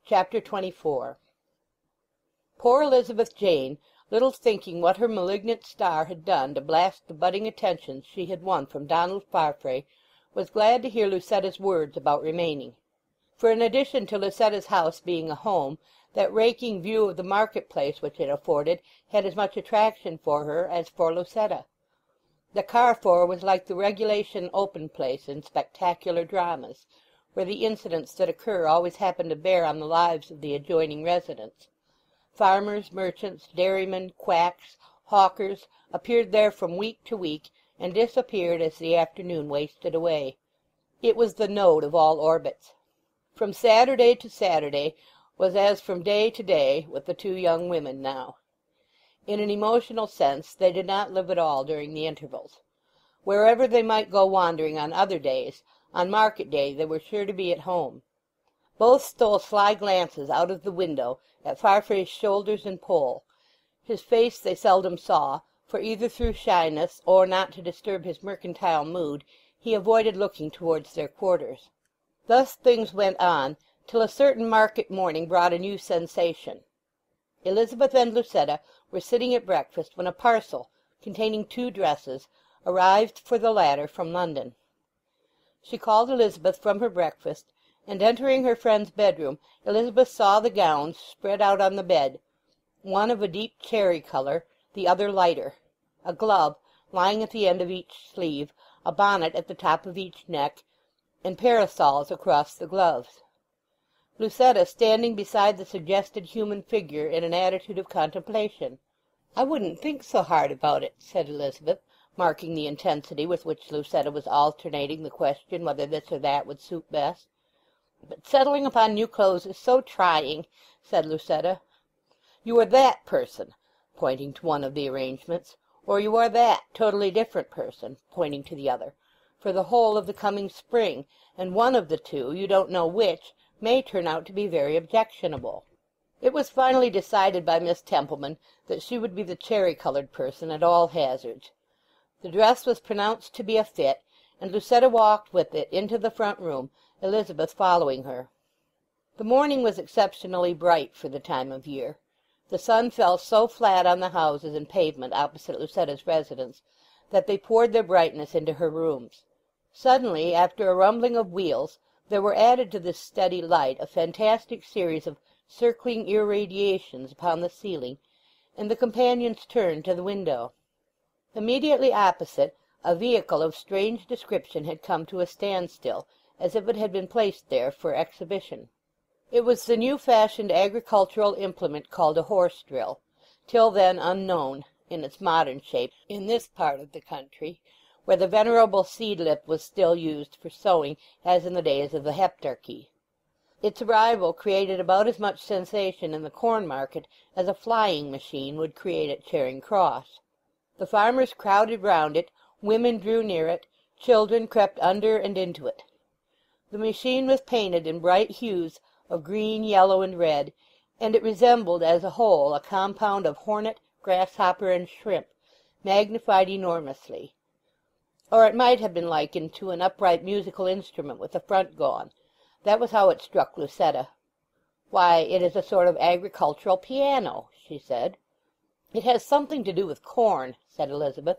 Chapter 24. Poor Elizabeth Jane, little thinking what her malignant star had done to blast the budding attentions she had won from Donald Farfrae, was glad to hear Lucetta's words about remaining. For in addition to Lucetta's house being a home, that raking view of the market-place which it afforded had as much attraction for her as for Lucetta. The carrefour was like the regulation open place in spectacular dramas, where the incidents that occur always happen to bear on the lives of the adjoining residents. Farmers, merchants, dairymen, quacks, hawkers appeared there from week to week, and disappeared as the afternoon wasted away. It was the node of all orbits. From Saturday to Saturday was as from day to day with the two young women now. In an emotional sense they did not live at all during the intervals. Wherever they might go wandering on other days, on market day they were sure to be at home. Both stole sly glances out of the window at Farfrae's shoulders and poll. His face they seldom saw, for either through shyness or not to disturb his mercantile mood he avoided looking towards their quarters. Thus things went on, till a certain market morning brought a new sensation. Elizabeth and Lucetta were sitting at breakfast when a parcel, containing 2 dresses, arrived for the latter from London. She called Elizabeth from her breakfast, and entering her friend's bedroom, Elizabeth saw the gowns spread out on the bed, one of a deep cherry colour, the other lighter, a glove lying at the end of each sleeve, a bonnet at the top of each neck, and parasols across the gloves. Lucetta standing beside the suggested human figure in an attitude of contemplation. "I wouldn't think so hard about it," said Elizabeth, marking the intensity with which Lucetta was alternating the question whether this or that would suit best. "But settling upon new clothes is so trying," said Lucetta. "You are that person," pointing to one of the arrangements, "or you are that totally different person," pointing to the other, "for the whole of the coming spring, and one of the two, you don't know which, may turn out to be very objectionable." It was finally decided by Miss Templeman that she would be the cherry-coloured person at all hazards. The dress was pronounced to be a fit, and Lucetta walked with it into the front room, Elizabeth following her. The morning was exceptionally bright for the time of year. The sun fell so flat on the houses and pavement opposite Lucetta's residence that they poured their brightness into her rooms. Suddenly, after a rumbling of wheels, there were added to this steady light a fantastic series of circling irradiations upon the ceiling, and the companions turned to the window. Immediately opposite, a vehicle of strange description had come to a standstill, as if it had been placed there for exhibition. It was the new-fashioned agricultural implement called a horse-drill, till then unknown, in its modern shape, in this part of the country, where the venerable seed-lip was still used for sowing as in the days of the Heptarchy. Its arrival created about as much sensation in the corn market as a flying machine would create at Charing Cross. The farmers crowded round it, women drew near it, children crept under and into it. The machine was painted in bright hues of green, yellow, and red, and it resembled as a whole a compound of hornet, grasshopper, and shrimp, magnified enormously. Or it might have been likened to an upright musical instrument with the front gone. That was how it struck Lucetta. "Why, it is a sort of agricultural piano," she said. "It has something to do with corn," said Elizabeth.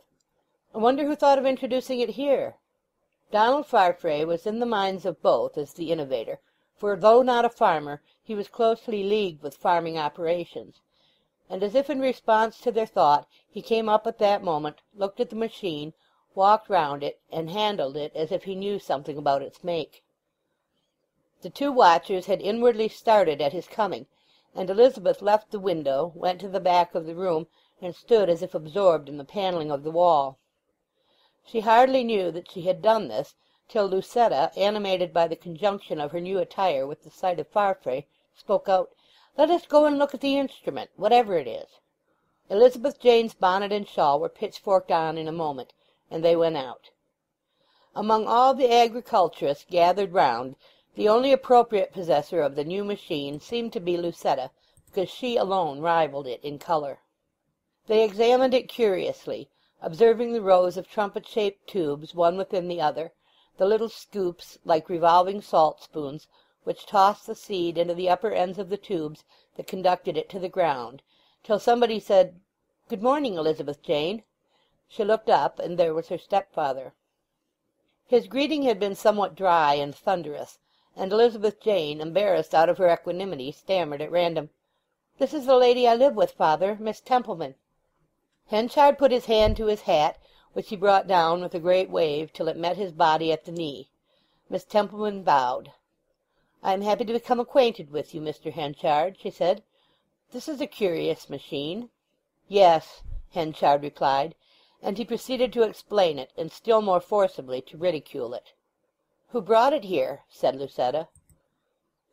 "I wonder who thought of introducing it here?" Donald Farfrae was in the minds of both as the innovator, for though not a farmer, he was closely leagued with farming operations, and as if in response to their thought he came up at that moment, looked at the machine, walked round it, and handled it as if he knew something about its make. The 2 watchers had inwardly started at his coming, and Elizabeth left the window, went to the back of the room, and stood as if absorbed in the panelling of the wall. She hardly knew that she had done this, till Lucetta, animated by the conjunction of her new attire with the sight of Farfrae, spoke out, "Let us go and look at the instrument, whatever it is." Elizabeth Jane's bonnet and shawl were pitchforked on in a moment, and they went out. Among all the agriculturists gathered round, the only appropriate possessor of the new machine seemed to be Lucetta, because she alone rivalled it in colour. They examined it curiously, observing the rows of trumpet-shaped tubes one within the other, the little scoops, like revolving salt-spoons, which tossed the seed into the upper ends of the tubes that conducted it to the ground, till somebody said, "Good morning, Elizabeth Jane." She looked up, and there was her stepfather. His greeting had been somewhat dry and thunderous, and Elizabeth Jane, embarrassed out of her equanimity, stammered at random, "This is the lady I live with, father, Miss Templeman." Henchard put his hand to his hat, which he brought down with a great wave till it met his body at the knee. Miss Templeman bowed. "I am happy to become acquainted with you, Mr. Henchard," she said. "This is a curious machine." "Yes," Henchard replied, and he proceeded to explain it, and still more forcibly to ridicule it. "Who brought it here?" said Lucetta.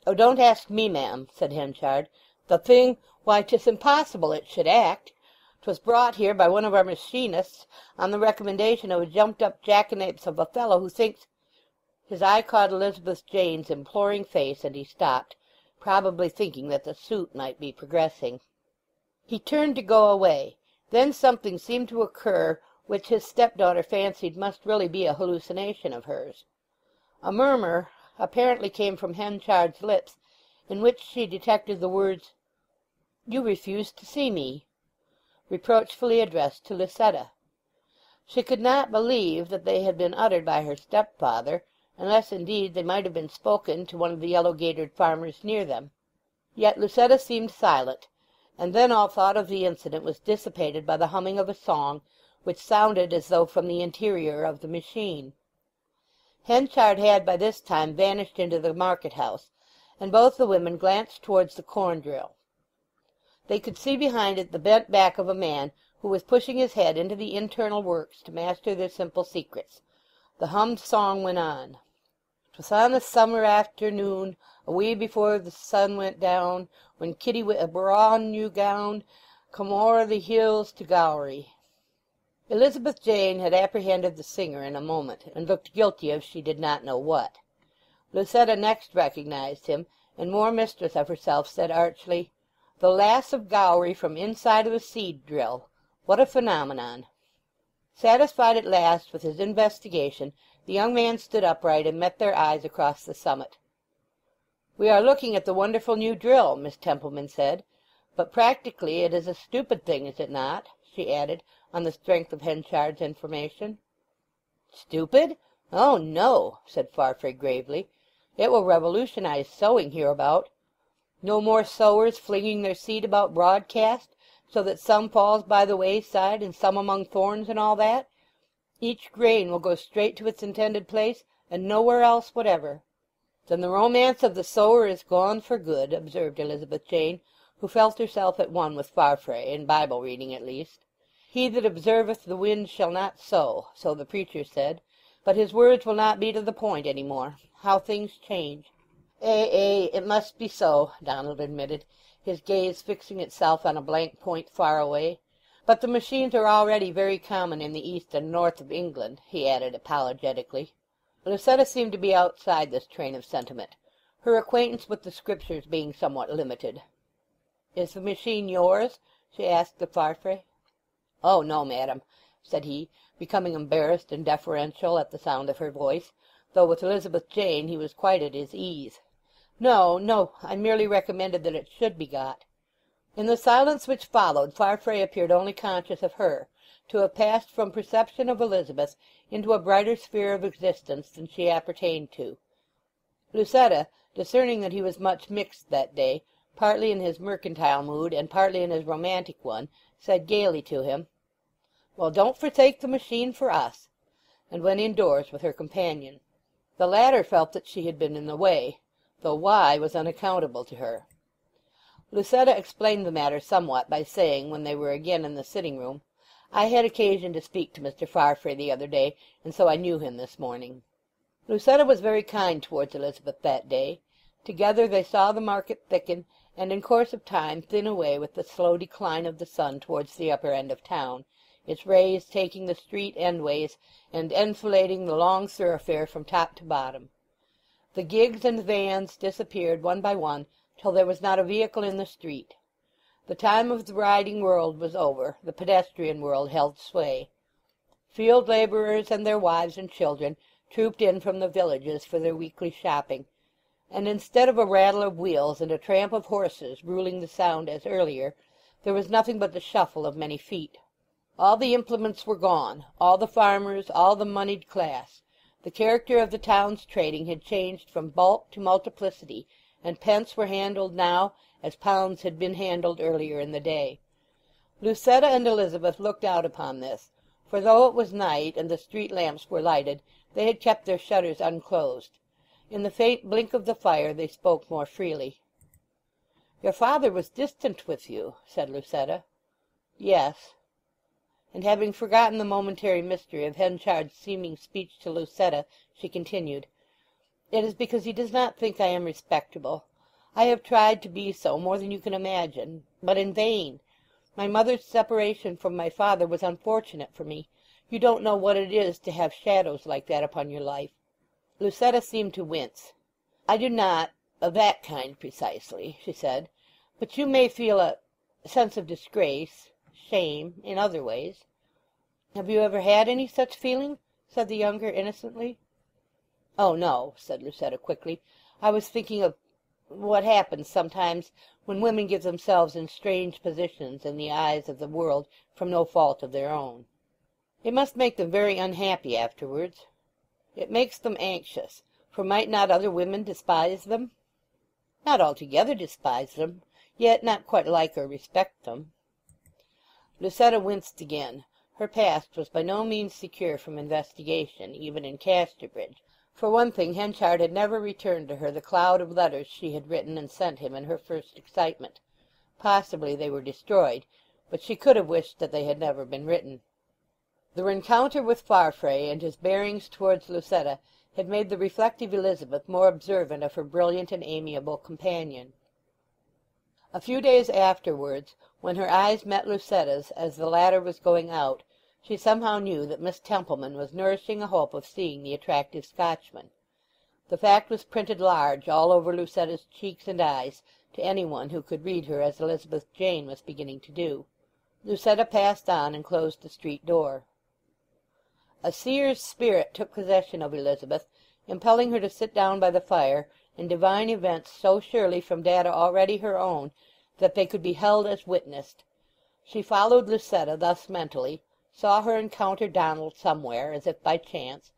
"Oh, don't ask me, ma'am," said Henchard. "The thing—why, 'tis impossible it should act. 'Twas brought here by one of our machinists on the recommendation of a jumped-up jackanapes of a fellow who thinks—" His eye caught Elizabeth Jane's imploring face, and he stopped, probably thinking that the suit might be progressing. He turned to go away. Then something seemed to occur which his stepdaughter fancied must really be a hallucination of hers. A murmur apparently came from Henchard's lips, in which she detected the words, "You refused to see me," reproachfully addressed to Lucetta. She could not believe that they had been uttered by her stepfather, unless indeed they might have been spoken to one of the yellow-gaitered farmers near them. Yet Lucetta seemed silent, and then all thought of the incident was dissipated by the humming of a song which sounded as though from the interior of the machine. Henchard had by this time vanished into the market-house, and both the women glanced towards the corn-drill. They could see behind it the bent back of a man who was pushing his head into the internal works to master their simple secrets. The hummed song went on. "'Twas on a summer afternoon, a wee before the sun went down, when Kitty wi' a braw new gown come o'er the hills to Gowrie." Elizabeth Jane had apprehended the singer in a moment, and looked guilty of she did not know what. Lucetta next recognized him, and more mistress of herself said archly, "The lass of Gowrie from inside of a seed drill. What a phenomenon!" Satisfied at last with his investigation, the young man stood upright and met their eyes across the summit. "We are looking at the wonderful new drill," Miss Templeman said. "But practically it is a stupid thing, is it not?" she added, on the strength of Henchard's information. "Stupid? Oh, no," said Farfrae gravely. "It will revolutionize sowing hereabout. No more sowers flinging their seed about broadcast, so that some falls by the wayside and some among thorns and all that. Each grain will go straight to its intended place, and nowhere else whatever." "Then the romance of the sower is gone for good," observed Elizabeth Jane, who felt herself at one with Farfrae, in Bible reading at least. "He that observeth the wind shall not sow," so the preacher said. "But his words will not be to the point any more. How things change!" "Ay, it must be so," Donald admitted, his gaze fixing itself on a blank point far away. "But the machines are already very common in the east and north of England," he added apologetically. Lucetta seemed to be outside this train of sentiment, her acquaintance with the Scriptures being somewhat limited. "Is the machine yours?" she asked of Farfrae. "Oh, no, madam," said he, becoming embarrassed and deferential at the sound of her voice, though with Elizabeth Jane he was quite at his ease. No, I merely recommended that it should be got." In the silence which followed Farfrae appeared only conscious of her, to have passed from perception of Elizabeth into a brighter sphere of existence than she appertained to. Lucetta, discerning that he was much mixed that day, partly in his mercantile mood and partly in his romantic one, said gaily to him, "Well, don't forsake the machine for us," and went indoors with her companion. The latter felt that she had been in the way, though why was unaccountable to her. Lucetta explained the matter somewhat by saying, when they were again in the sitting-room, "I had occasion to speak to Mr. Farfrae the other day, and so I knew him this morning." Lucetta was very kind towards Elizabeth that day. Together they saw the market thicken, and in course of time thin away with the slow decline of the sun towards the upper end of town, its rays taking the street endways and enfilading the long thoroughfare from top to bottom. The gigs and vans disappeared one by one till there was not a vehicle in the street. The time of the riding world was over, the pedestrian world held sway. Field labourers and their wives and children trooped in from the villages for their weekly shopping, and instead of a rattle of wheels and a tramp of horses ruling the sound as earlier, there was nothing but the shuffle of many feet. All the implements were gone, all the farmers, all the moneyed class. The character of the town's trading had changed from bulk to multiplicity, and pence were handled now as pounds had been handled earlier in the day. Lucetta and Elizabeth looked out upon this, for though it was night and the street lamps were lighted, they had kept their shutters unclosed. In the faint blink of the fire they spoke more freely. "Your father was distant with you," said Lucetta. "Yes." And having forgotten the momentary mystery of Henchard's seeming speech to Lucetta, she continued, "It is because he does not think I am respectable. I have tried to be so more than you can imagine, but in vain. My mother's separation from my father was unfortunate for me. You don't know what it is to have shadows like that upon your life." Lucetta seemed to wince. "I do not—of that kind precisely," she said. "But you may feel a sense of disgrace, shame, in other ways." "Have you ever had any such feeling?" said the younger innocently. "Oh, no," said Lucetta quickly. "I was thinking of what happens sometimes when women give themselves in strange positions in the eyes of the world from no fault of their own. It must make them very unhappy afterwards." "It makes them anxious, for might not other women despise them?" "Not altogether despise them, yet not quite like or respect them." Lucetta winced again. Her past was by no means secure from investigation, even in Casterbridge. For one thing, Henchard had never returned to her the cloud of letters she had written and sent him in her first excitement. Possibly they were destroyed, but she could have wished that they had never been written. The rencounter with Farfrae and his bearings towards Lucetta had made the reflective Elizabeth more observant of her brilliant and amiable companion. A few days afterwards, when her eyes met Lucetta's as the latter was going out, she somehow knew that Miss Templeman was nourishing a hope of seeing the attractive Scotchman. The fact was printed large all over Lucetta's cheeks and eyes to any one who could read her as Elizabeth Jane was beginning to do. Lucetta passed on and closed the street door. A seer's spirit took possession of Elizabeth, impelling her to sit down by the fire and divine events so surely from data already her own that they could be held as witnessed. She followed Lucetta thus mentally, saw her encounter Donald somewhere, as if by chance,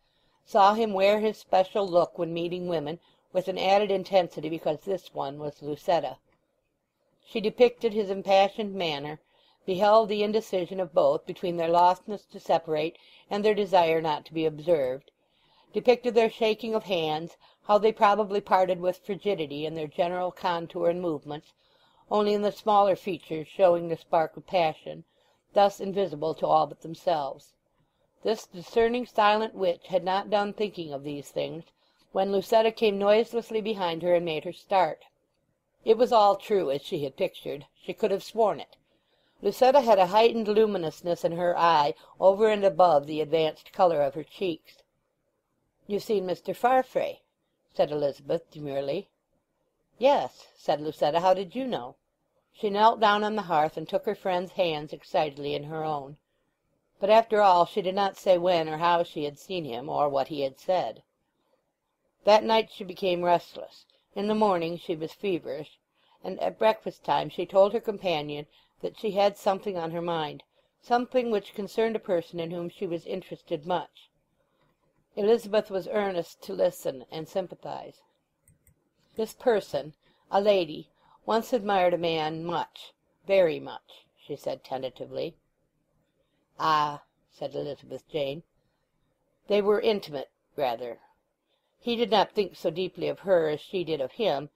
saw him wear his special look when meeting women, with an added intensity because this one was Lucetta. She depicted his impassioned manner, beheld the indecision of both between their lostness to separate and their desire not to be observed, depicted their shaking of hands, how they probably parted with frigidity in their general contour and movements, only in the smaller features showing the spark of passion, thus invisible to all but themselves. This discerning silent witch had not done thinking of these things when Lucetta came noiselessly behind her and made her start. It was all true as she had pictured. She could have sworn it. Lucetta had a heightened luminousness in her eye over and above the advanced colour of her cheeks. "You've seen Mr. Farfrae?" said Elizabeth demurely. "Yes," said Lucetta. "How did you know?" She knelt down on the hearth and took her friend's hands excitedly in her own. But after all she did not say when or how she had seen him, or what he had said. That night she became restless. In the morning she was feverish, and at breakfast-time she told her companion that she had something on her mind, something which concerned a person in whom she was interested much. Elizabeth was earnest to listen and sympathize. This person, a lady, once admired a man much, very much, she said tentatively. "Ah," said Elizabeth Jane. "They were intimate, rather. He did not think so deeply of her as she did of him,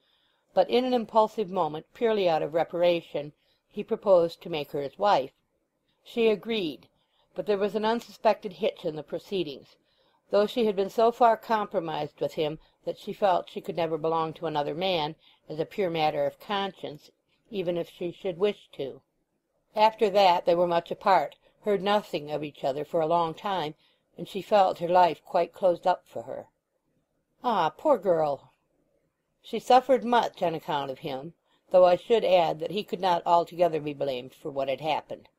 but in an impulsive moment, purely out of reparation, he proposed to make her his wife. She agreed, but there was an unsuspected hitch in the proceedings. Though she had been so far compromised with him that she felt she could never belong to another man, as a pure matter of conscience, even if she should wish to. After that they were much apart, heard nothing of each other for a long time, and she felt her life quite closed up for her." "Ah, poor girl!" "She suffered much on account of him, though I should add that he could not altogether be blamed for what had happened.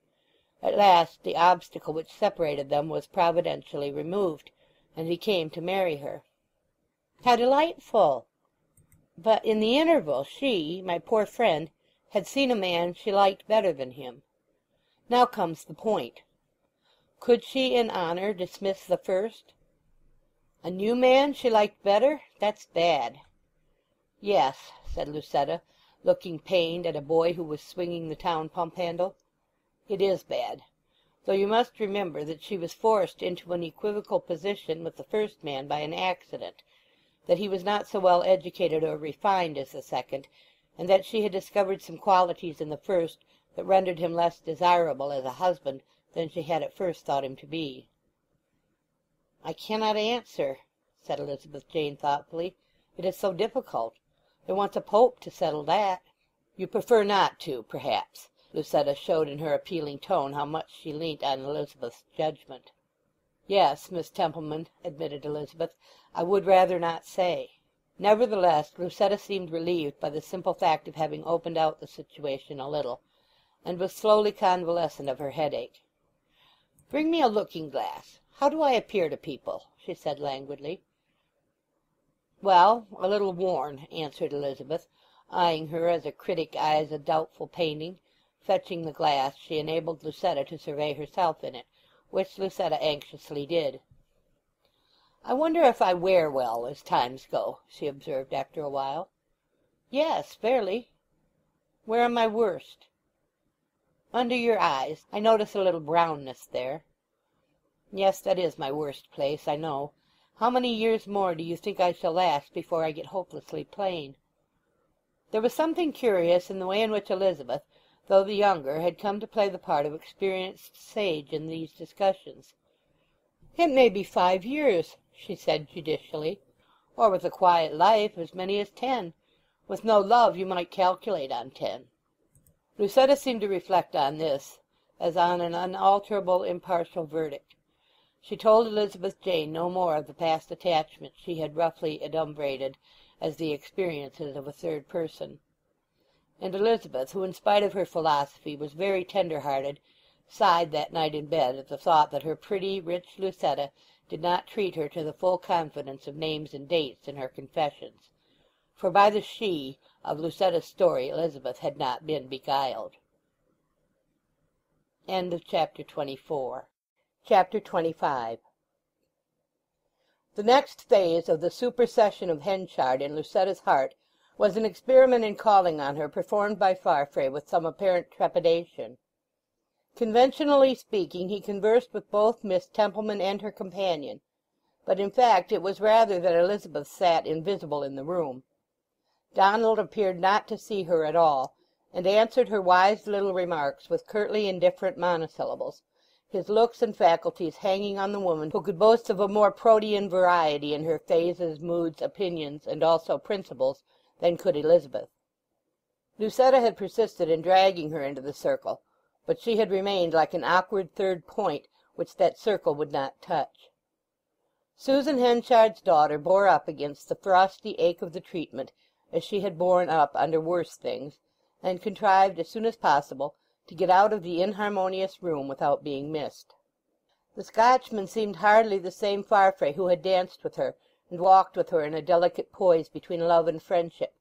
At last the obstacle which separated them was providentially removed, and he came to marry her." "How delightful!" But in the interval she, my poor friend, had seen a man she liked better than him. Now comes the point. Could she in honour dismiss the first? A new man she liked better? That's bad. Yes, said Lucetta, looking pained at a boy who was swinging the town pump-handle. It is bad, though you must remember that she was forced into an equivocal position with the first man by an accident, that he was not so well educated or refined as the second, and that she had discovered some qualities in the first that rendered him less desirable as a husband than she had at first thought him to be. "I cannot answer," said Elizabeth Jane thoughtfully. "It is so difficult. There wants a pope to settle that." "You prefer not to, perhaps." Lucetta showed in her appealing tone how much she leant on Elizabeth's judgment. "Yes, Miss Templeman," admitted Elizabeth, "I would rather not say." Nevertheless, Lucetta seemed relieved by the simple fact of having opened out the situation a little, and was slowly convalescent of her headache. "Bring me a looking-glass. How do I appear to people?" she said languidly. "Well, a little worn," answered Elizabeth, eyeing her as a critic eyes a doubtful painting. Fetching the glass, she enabled Lucetta to survey herself in it, which Lucetta anxiously did. "I wonder if I wear well as times go," she observed after a while. "Yes, fairly." "Where am I worst?" "Under your eyes. I notice a little brownness there." "Yes, that is my worst place, I know. How many years more do you think I shall last before I get hopelessly plain?" There was something curious in the way in which Elizabeth, though the younger, had come to play the part of experienced sage in these discussions. "It may be 5 years," she said judicially. "Or with a quiet life, as many as 10. With no love you might calculate on 10. Lucetta seemed to reflect on this as on an unalterable impartial verdict. She told Elizabeth Jane no more of the past attachment she had roughly adumbrated as the experiences of a third person. And Elizabeth, who in spite of her philosophy was very tender-hearted, sighed that night in bed at the thought that her pretty, rich Lucetta did not treat her to the full confidence of names and dates in her confessions, for by the she of Lucetta's story Elizabeth had not been beguiled. End of chapter 24. Chapter 25. The next phase of the supersession of Henchard in Lucetta's heart was an experiment in calling on her performed by Farfrae with some apparent trepidation. Conventionally speaking, he conversed with both Miss Templeman and her companion, but in fact it was rather that Elizabeth sat invisible in the room. Donald appeared not to see her at all, and answered her wise little remarks with curtly indifferent monosyllables, his looks and faculties hanging on the woman who could boast of a more protean variety in her phases, moods, opinions, and also principles, than could Elizabeth. Lucetta had persisted in dragging her into the circle, but she had remained like an awkward third point which that circle would not touch. Susan Henchard's daughter bore up against the frosty ache of the treatment, as she had borne up under worse things, and contrived as soon as possible to get out of the inharmonious room without being missed. The Scotchman seemed hardly the same Farfrae who had danced with her and walked with her in a delicate poise between love and friendship,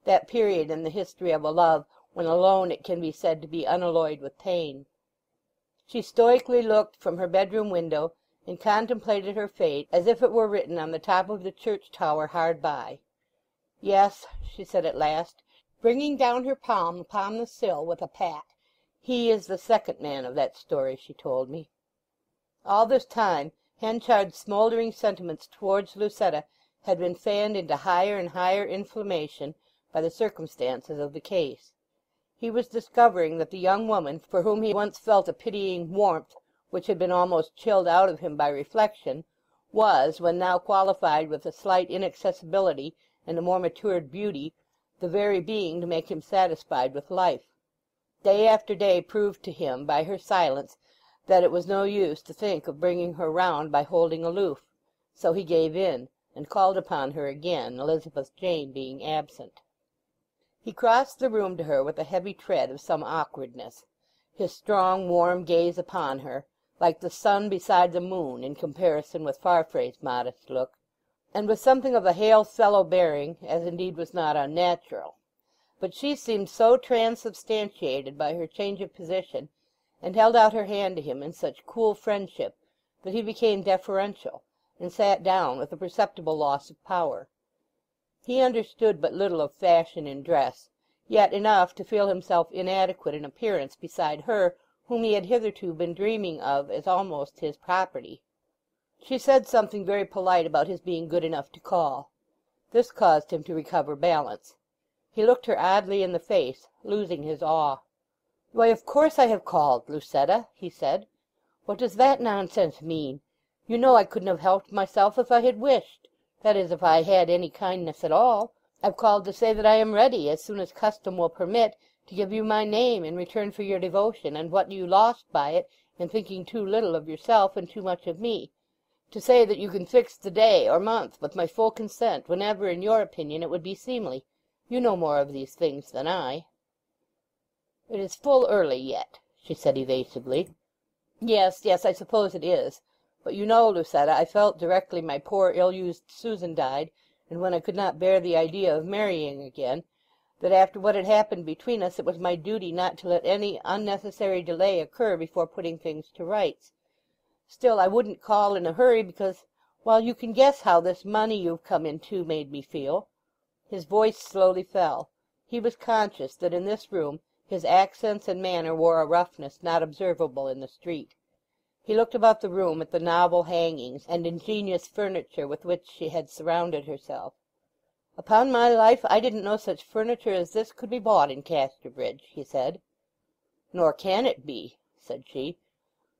that period in the history of a love when alone it can be said to be unalloyed with pain. She stoically looked from her bedroom window and contemplated her fate as if it were written on the top of the church tower hard by. "Yes," she said at last, bringing down her palm upon the sill with a pat, "he is the second man of that story she told me." All this time Henchard's smouldering sentiments towards Lucetta had been fanned into higher and higher inflammation by the circumstances of the case. He was discovering that the young woman, for whom he once felt a pitying warmth which had been almost chilled out of him by reflection, was, when now qualified with a slight inaccessibility and a more matured beauty, the very being to make him satisfied with life. Day after day proved to him by her silence that it was no use to think of bringing her round by holding aloof, so he gave in, and called upon her again, Elizabeth Jane being absent. He crossed the room to her with a heavy tread of some awkwardness, his strong warm gaze upon her, like the sun beside the moon in comparison with Farfrae's modest look, and with something of a hail-fellow bearing, as indeed was not unnatural. But she seemed so transubstantiated by her change of position, and held out her hand to him in such cool friendship, that he became deferential, and sat down with a perceptible loss of power. He understood but little of fashion in dress, yet enough to feel himself inadequate in appearance beside her whom he had hitherto been dreaming of as almost his property. She said something very polite about his being good enough to call. This caused him to recover balance. He looked her oddly in the face, losing his awe. "Why, of course I have called, Lucetta," he said. "What does that nonsense mean? You know I couldn't have helped myself if I had wished. That is, if I had any kindness at all. I've called to say that I am ready, as soon as custom will permit, to give you my name in return for your devotion, and what you lost by it in thinking too little of yourself and too much of me. To say that you can fix the day or month with my full consent whenever in your opinion it would be seemly. You know more of these things than I." "It is full early yet," she said evasively. "Yes, yes, I suppose it is. But you know, Lucetta, I felt directly my poor ill-used Susan died, and when I could not bear the idea of marrying again, that after what had happened between us it was my duty not to let any unnecessary delay occur before putting things to rights. Still, I wouldn't call in a hurry because, well, you can guess how this money you've come into made me feel." His voice slowly fell. He was conscious that in this room his accents and manner wore a roughness not observable in the street. He looked about the room at the novel hangings and ingenious furniture with which she had surrounded herself. "Upon my life, I didn't know such furniture as this could be bought in Casterbridge," he said. "Nor can it be," said she.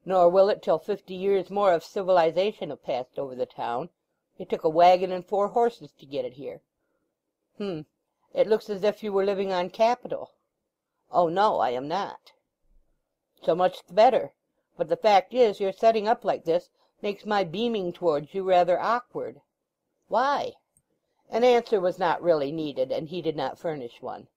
"Nor will it till 50 years more of civilization have passed over the town. It took a wagon and 4 horses to get it here." It looks as if you were living on capital." "Oh no, I am not." "So much the better. But the fact is, your setting up like this makes my beaming towards you rather awkward." "Why?" An answer was not really needed, and he did not furnish one.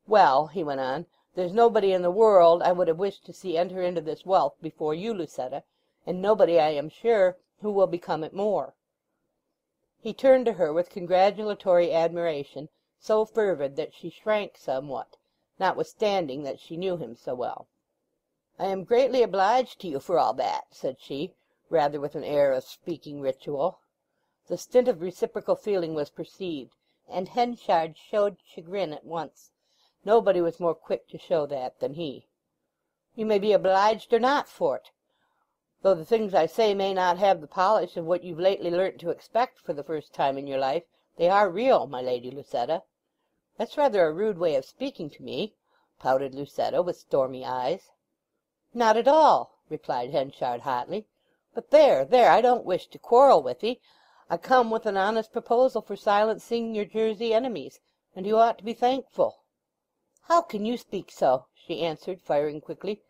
"Well," he went on, "there's nobody in the world I would have wished to see enter into this wealth before you, Lucetta, and nobody, I am sure, who will become it more." He turned to her with congratulatory admiration, so fervid that she shrank somewhat, notwithstanding that she knew him so well. "I am greatly obliged to you for all that," said she, rather with an air of speaking ritual. The stint of reciprocal feeling was perceived, and Henchard showed chagrin at once. Nobody was more quick to show that than he. "You may be obliged or not for't. Though the things I say may not have the polish of what you've lately learnt to expect for the first time in your life, they are real, my Lady Lucetta." "That's rather a rude way of speaking to me," pouted Lucetta with stormy eyes. "Not at all," replied Henchard hotly. "But there, I don't wish to quarrel with 'ee. I come with an honest proposal for silencing your Jersey enemies, and you ought to be thankful." "How can you speak so?" she answered, firing quickly.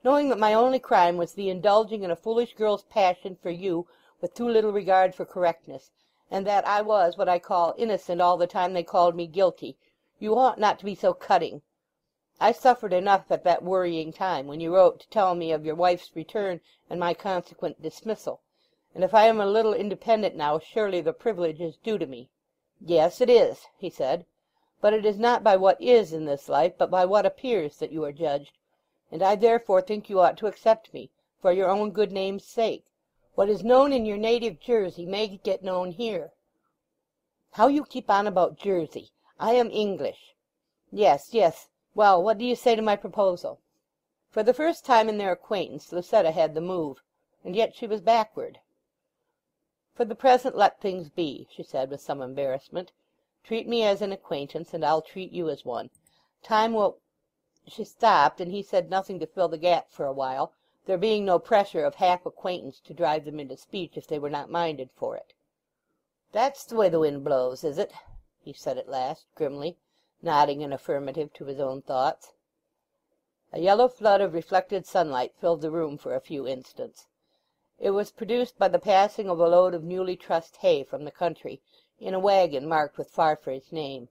"Knowing that my only crime was the indulging in a foolish girl's passion for you with too little regard for correctness, and that I was what I call innocent all the time they called me guilty, you ought not to be so cutting. I suffered enough at that worrying time when you wrote to tell me of your wife's return and my consequent dismissal, and if I am a little independent now, surely the privilege is due to me." "Yes, it is," he said. "But it is not by what is in this life, but by what appears, that you are judged, and I therefore think you ought to accept me, for your own good name's sake. What is known in your native Jersey may get known here." "How you keep on about Jersey! I am English." "Yes, yes. Well, what do you say to my proposal?" For the first time in their acquaintance Lucetta had the move, and yet she was backward. "For the present let things be," she said with some embarrassment. "Treat me as an acquaintance, and I'll treat you as one. Time will—" She stopped, and he said nothing to fill the gap for a while, there being no pressure of half acquaintance to drive them into speech if they were not minded for it. "That's the way the wind blows, is it?" he said at last, grimly, nodding an affirmative to his own thoughts. A yellow flood of reflected sunlight filled the room for a few instants. It was produced by the passing of a load of newly trussed hay from the country, in a wagon marked with Farfrae's name.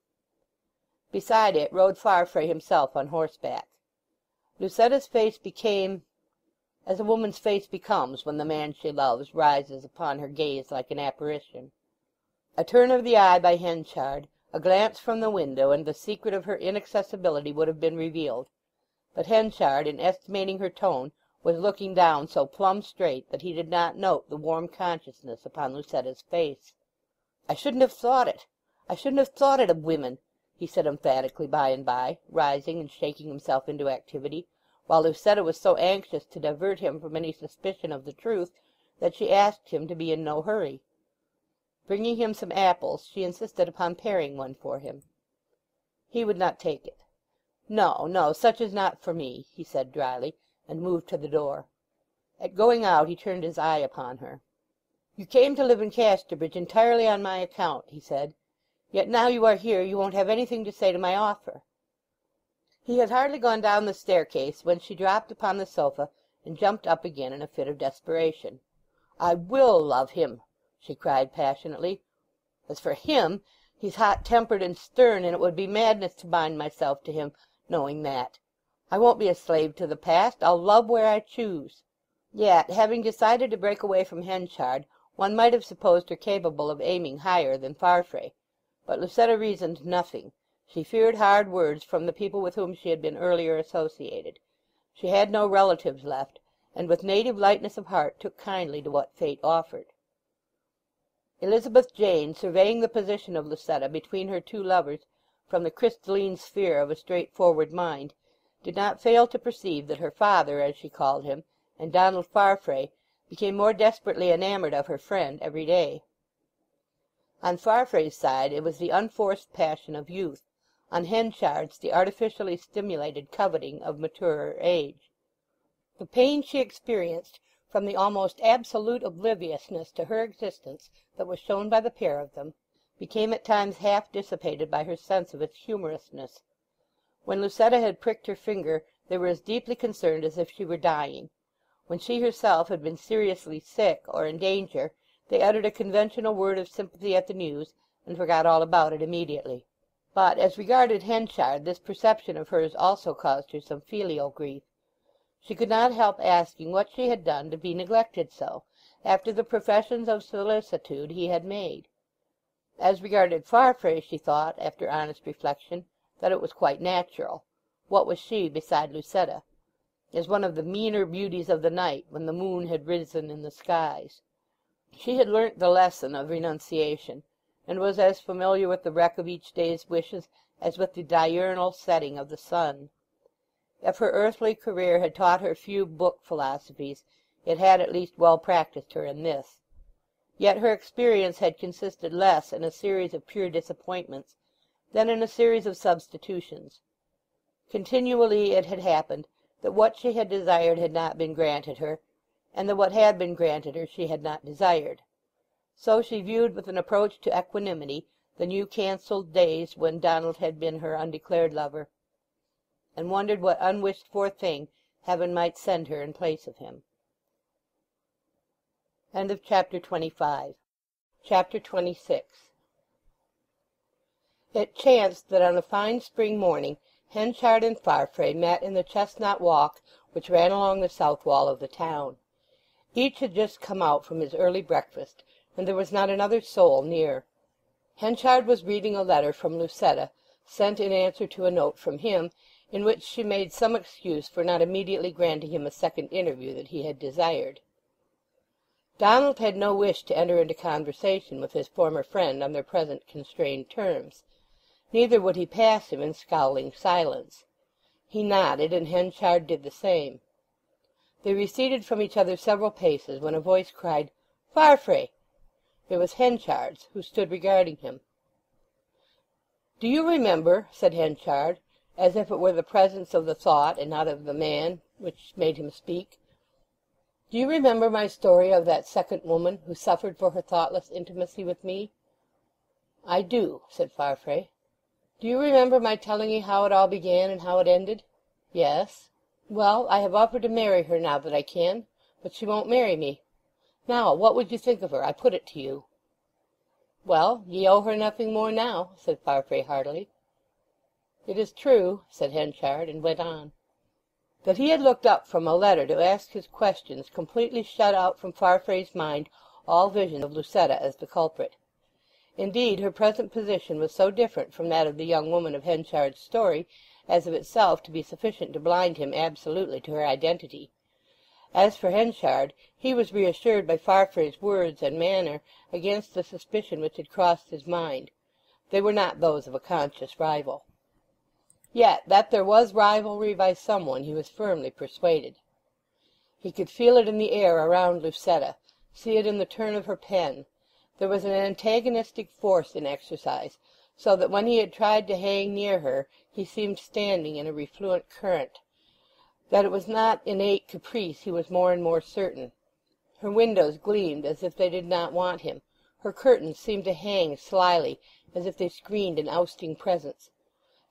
Beside it rode Farfrae himself on horseback. Lucetta's face became as a woman's face becomes when the man she loves rises upon her gaze like an apparition. A turn of the eye by Henchard, a glance from the window, and the secret of her inaccessibility would have been revealed. But Henchard, in estimating her tone, was looking down so plumb straight that he did not note the warm consciousness upon Lucetta's face. "I shouldn't have thought it. I shouldn't have thought it of women," he said emphatically by and by, rising and shaking himself into activity, while Lucetta was so anxious to divert him from any suspicion of the truth that she asked him to be in no hurry. Bringing him some apples, she insisted upon paring one for him. He would not take it. "No, no, such is not for me," he said dryly, and moved to the door. At going out he turned his eye upon her. "You came to live in Casterbridge entirely on my account," he said. "Yet now you are here you won't have anything to say to my offer." He had hardly gone down the staircase when she dropped upon the sofa and jumped up again in a fit of desperation. "I will love him!" she cried passionately. "As for him, he's hot-tempered and stern, and it would be madness to bind myself to him, knowing that. I won't be a slave to the past. I'll love where I choose." Yet, having decided to break away from Henchard, one might have supposed her capable of aiming higher than Farfrae. But Lucetta reasoned nothing. She feared hard words from the people with whom she had been earlier associated. She had no relatives left, and with native lightness of heart took kindly to what fate offered. Elizabeth Jane, surveying the position of Lucetta between her two lovers from the crystalline sphere of a straightforward mind, did not fail to perceive that her father, as she called him, and Donald Farfrae, became more desperately enamoured of her friend every day. On Farfrae's side it was the unforced passion of youth, on Henchard's the artificially stimulated coveting of maturer age. The pain she experienced from the almost absolute obliviousness to her existence that was shown by the pair of them became at times half dissipated by her sense of its humorousness. When Lucetta had pricked her finger they were as deeply concerned as if she were dying. When she herself had been seriously sick or in danger they uttered a conventional word of sympathy at the news, and forgot all about it immediately. But as regarded Henchard this perception of hers also caused her some filial grief. She could not help asking what she had done to be neglected so, after the professions of solicitude he had made. As regarded Farfrae she thought, after honest reflection, that it was quite natural. What was she beside Lucetta? As one of the meaner beauties of the night when the moon had risen in the skies. She had learnt the lesson of renunciation, and was as familiar with the wreck of each day's wishes as with the diurnal setting of the sun. If her earthly career had taught her few book philosophies, it had at least well practised her in this. Yet her experience had consisted less in a series of pure disappointments than in a series of substitutions. Continually it had happened that what she had desired had not been granted her, and that what had been granted her she had not desired. So she viewed with an approach to equanimity the new cancelled days when Donald had been her undeclared lover, and wondered what unwished-for thing heaven might send her in place of him. End of Chapter 25. Chapter 26. It chanced that on a fine spring morning Henchard and Farfrae met in the chestnut walk which ran along the south wall of the town. Each had just come out from his early breakfast, and there was not another soul near. Henchard was reading a letter from Lucetta, sent in answer to a note from him, in which she made some excuse for not immediately granting him a second interview that he had desired. Donald had no wish to enter into conversation with his former friend on their present constrained terms. Neither would he pass him in scowling silence. He nodded, and Henchard did the same. They receded from each other several paces when a voice cried, "Farfrae!" It was Henchard's, who stood regarding him. "Do you remember," said Henchard, as if it were the presence of the thought and not of the man which made him speak, "do you remember my story of that second woman who suffered for her thoughtless intimacy with me?" "I do," said Farfrae. "Do you remember my telling you how it all began and how it ended?" "Yes." "Well, I have offered to marry her now that I can, but she won't marry me. Now, what would you think of her? I put it to you." "Well, ye owe her nothing more now," said Farfrae heartily. "It is true," said Henchard, and went on. That he had looked up from a letter to ask his questions completely shut out from Farfrae's mind all vision of Lucetta as the culprit. Indeed, her present position was so different from that of the young woman of Henchard's story as of itself to be sufficient to blind him absolutely to her identity. As for Henchard, he was reassured by Farfrae's words and manner against the suspicion which had crossed his mind. They were not those of a conscious rival. Yet that there was rivalry by someone he was firmly persuaded. He could feel it in the air around Lucetta, see it in the turn of her pen. There was an antagonistic force in exercise, so that when he had tried to hang near her he seemed standing in a refluent current. That it was not innate caprice he was more and more certain. Her windows gleamed as if they did not want him. Her curtains seemed to hang slyly, as if they screened an ousting presence.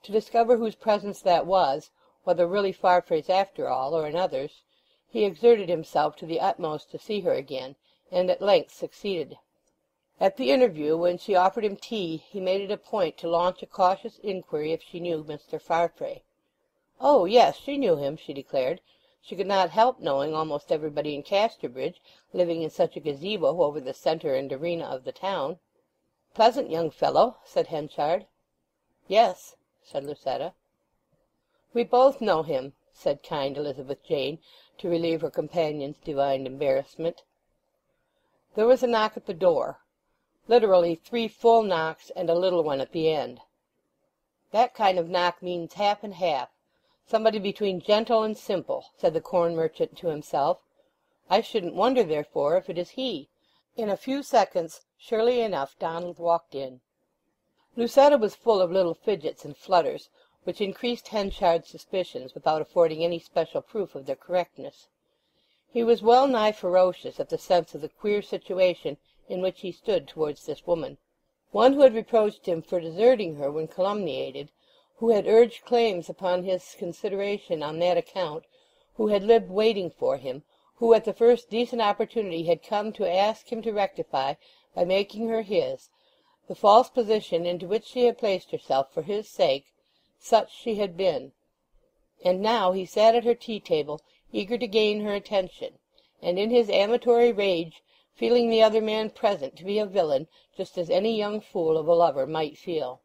To discover whose presence that was, whether really Farfrae's after all, or another's, he exerted himself to the utmost to see her again, and at length succeeded. At the interview, when she offered him tea, he made it a point to launch a cautious inquiry if she knew Mr. Farfrae. Oh, yes, she knew him, she declared. She could not help knowing almost everybody in Casterbridge, living in such a gazebo over the centre and arena of the town. "Pleasant young fellow," said Henchard. "Yes," said Lucetta. "We both know him," said kind Elizabeth Jane, to relieve her companion's divined embarrassment. There was a knock at the door. Literally 3 full knocks and a little one at the end. "That kind of knock means half and half. Somebody between gentle and simple," said the corn merchant to himself. "I shouldn't wonder, therefore, if it is he." In a few seconds, surely enough, Donald walked in. Lucetta was full of little fidgets and flutters, which increased Henchard's suspicions without affording any special proof of their correctness. He was well nigh ferocious at the sense of the queer situation in which he stood towards this woman. One who had reproached him for deserting her when calumniated, who had urged claims upon his consideration on that account, who had lived waiting for him, who at the first decent opportunity had come to ask him to rectify, by making her his, the false position into which she had placed herself for his sake, such she had been. And now he sat at her tea-table, eager to gain her attention, and in his amatory rage feeling the other man present to be a villain, just as any young fool of a lover might feel.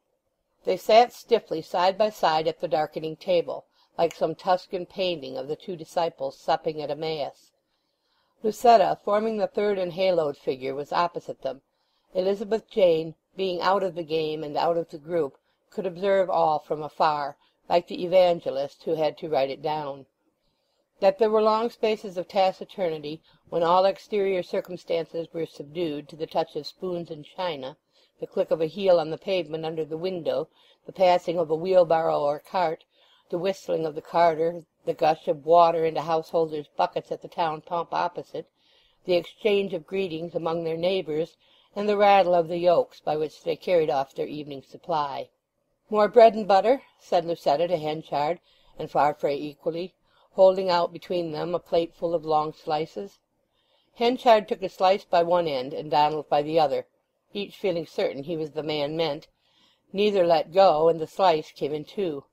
They sat stiffly side by side at the darkening table, like some Tuscan painting of the 2 disciples supping at Emmaus. Lucetta, forming the third and haloed figure, was opposite them. Elizabeth Jane, being out of the game and out of the group, could observe all from afar, like the evangelist who had to write it down. That there were long spaces of taciturnity, when all exterior circumstances were subdued to the touch of spoons and china, the click of a heel on the pavement under the window, the passing of a wheelbarrow or cart, the whistling of the carter, the gush of water into householders' buckets at the town pump opposite, the exchange of greetings among their neighbours, and the rattle of the yokes by which they carried off their evening supply. "More bread and butter?" said Lucetta to Henchard, and Farfrae equally, holding out between them a plateful of long slices. Henchard took a slice by one end and Donald by the other, each feeling certain he was the man meant. Neither let go, and the slice came in 2.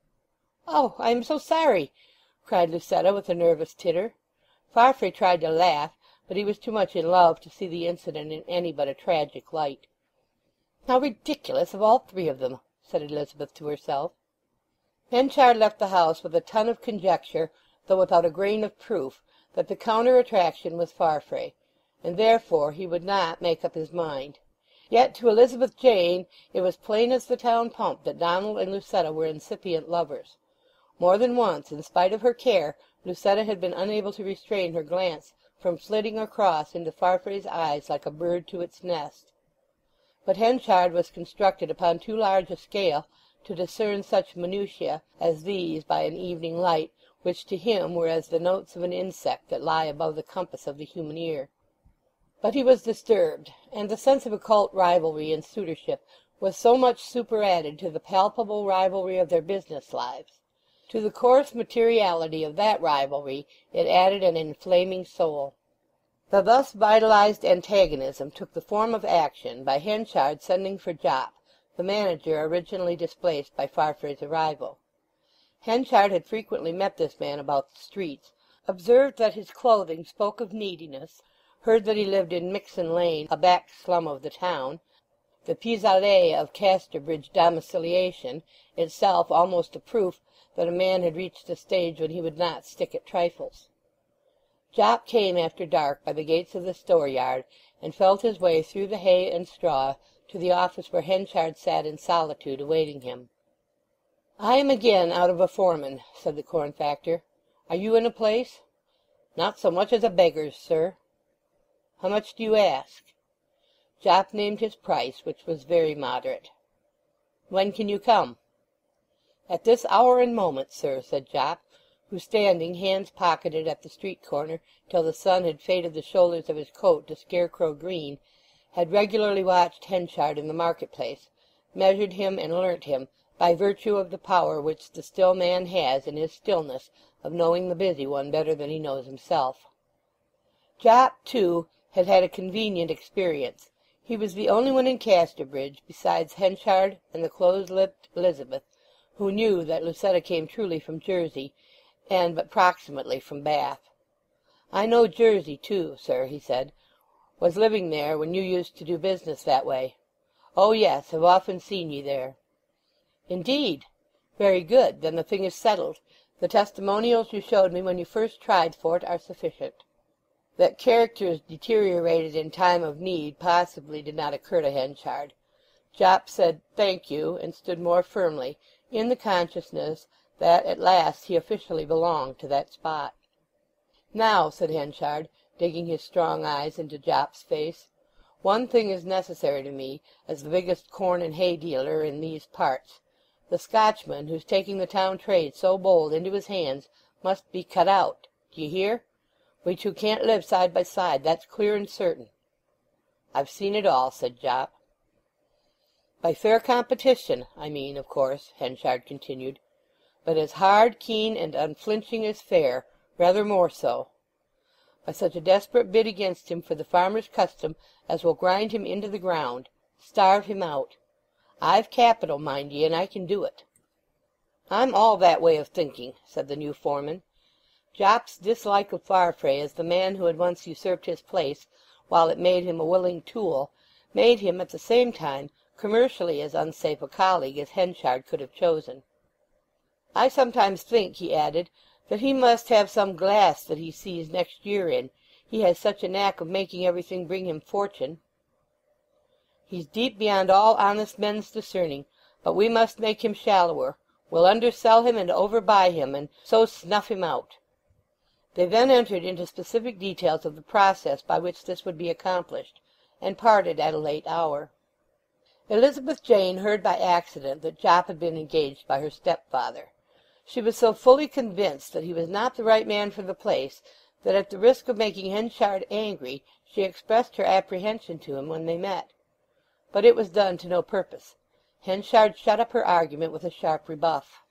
"Oh, I am so sorry!" cried Lucetta with a nervous titter. Farfrae tried to laugh, but he was too much in love to see the incident in any but a tragic light. "How ridiculous of all 3 of them!" said Elizabeth to herself. Henchard left the house with a ton of conjecture, though without a grain of proof, that the counter-attraction was Farfrae, and therefore he would not make up his mind. Yet to Elizabeth Jane it was plain as the town pump that Donald and Lucetta were incipient lovers. More than once, in spite of her care, Lucetta had been unable to restrain her glance from flitting across into Farfrae's eyes like a bird to its nest. But Henchard was constructed upon too large a scale to discern such minutiae as these by an evening light, which to him were as the notes of an insect that lie above the compass of the human ear. But he was disturbed, and the sense of occult rivalry in suitorship was so much superadded to the palpable rivalry of their business lives. To the coarse materiality of that rivalry it added an inflaming soul. The thus vitalized antagonism took the form of action by Henchard sending for Jopp, the manager originally displaced by Farfrae's arrival. Henchard had frequently met this man about the streets, observed that his clothing spoke of neediness, heard that he lived in Mixen Lane, a back slum of the town, the pis-aller of Casterbridge domiciliation, itself almost a proof that a man had reached a stage when he would not stick at trifles. Jopp came after dark by the gates of the store-yard, and felt his way through the hay and straw to the office where Henchard sat in solitude awaiting him. "I am again out of a foreman," said the corn factor. "Are you in a place?" "Not so much as a beggar's, sir." "How much do you ask?" Jopp named his price, which was very moderate. "When can you come?" "At this hour and moment, sir," said Jopp, who, standing hands pocketed at the street corner till the sun had faded the shoulders of his coat to scarecrow green, had regularly watched Henchard in the market-place, measured him and learnt him, by virtue of the power which the still man has in his stillness of knowing the busy one better than he knows himself. Jopp, too, had had a convenient experience. He was the only one in Casterbridge, besides Henchard and the close-lipped Elizabeth, who knew that Lucetta came truly from Jersey, and but proximately from Bath. "I know Jersey, too, sir," he said. "Was living there when you used to do business that way." "Oh, yes, have often seen ye there." "Indeed? Very good. Then the thing is settled. The testimonials you showed me when you first tried for it are sufficient." That characters deteriorated in time of need possibly did not occur to Henchard. Jopp said "Thank you," and stood more firmly, in the consciousness that at last he officially belonged to that spot. "Now," said Henchard, digging his strong eyes into Jopp's face, "one thing is necessary to me, as the biggest corn and hay dealer in these parts. The Scotchman, who's taking the town trade so bold into his hands, must be cut out. D'ye hear? We two can't live side by side, that's clear and certain." "I've seen it all," said Jopp. "By fair competition, I mean, of course," Henchard continued. "But as hard, keen, and unflinching as fair, rather more so. By such a desperate bid against him for the farmer's custom as will grind him into the ground, starve him out. I've capital, mind ye, and I can do it." "I'm all that way of thinking," said the new foreman. Jopp's dislike of Farfrae as the man who had once usurped his place, while it made him a willing tool, made him at the same time commercially as unsafe a colleague as Henchard could have chosen. "I sometimes think," he added, "that he must have some glass that he sees next year in. He has such a knack of making everything bring him fortune." "He's deep beyond all honest men's discerning, but we must make him shallower. We'll undersell him and overbuy him, and so snuff him out." They then entered into specific details of the process by which this would be accomplished, and parted at a late hour. Elizabeth Jane heard by accident that Jopp had been engaged by her stepfather. She was so fully convinced that he was not the right man for the place that at the risk of making Henchard angry she expressed her apprehension to him when they met. But it was done to no purpose. Henchard shut up her argument with a sharp rebuff.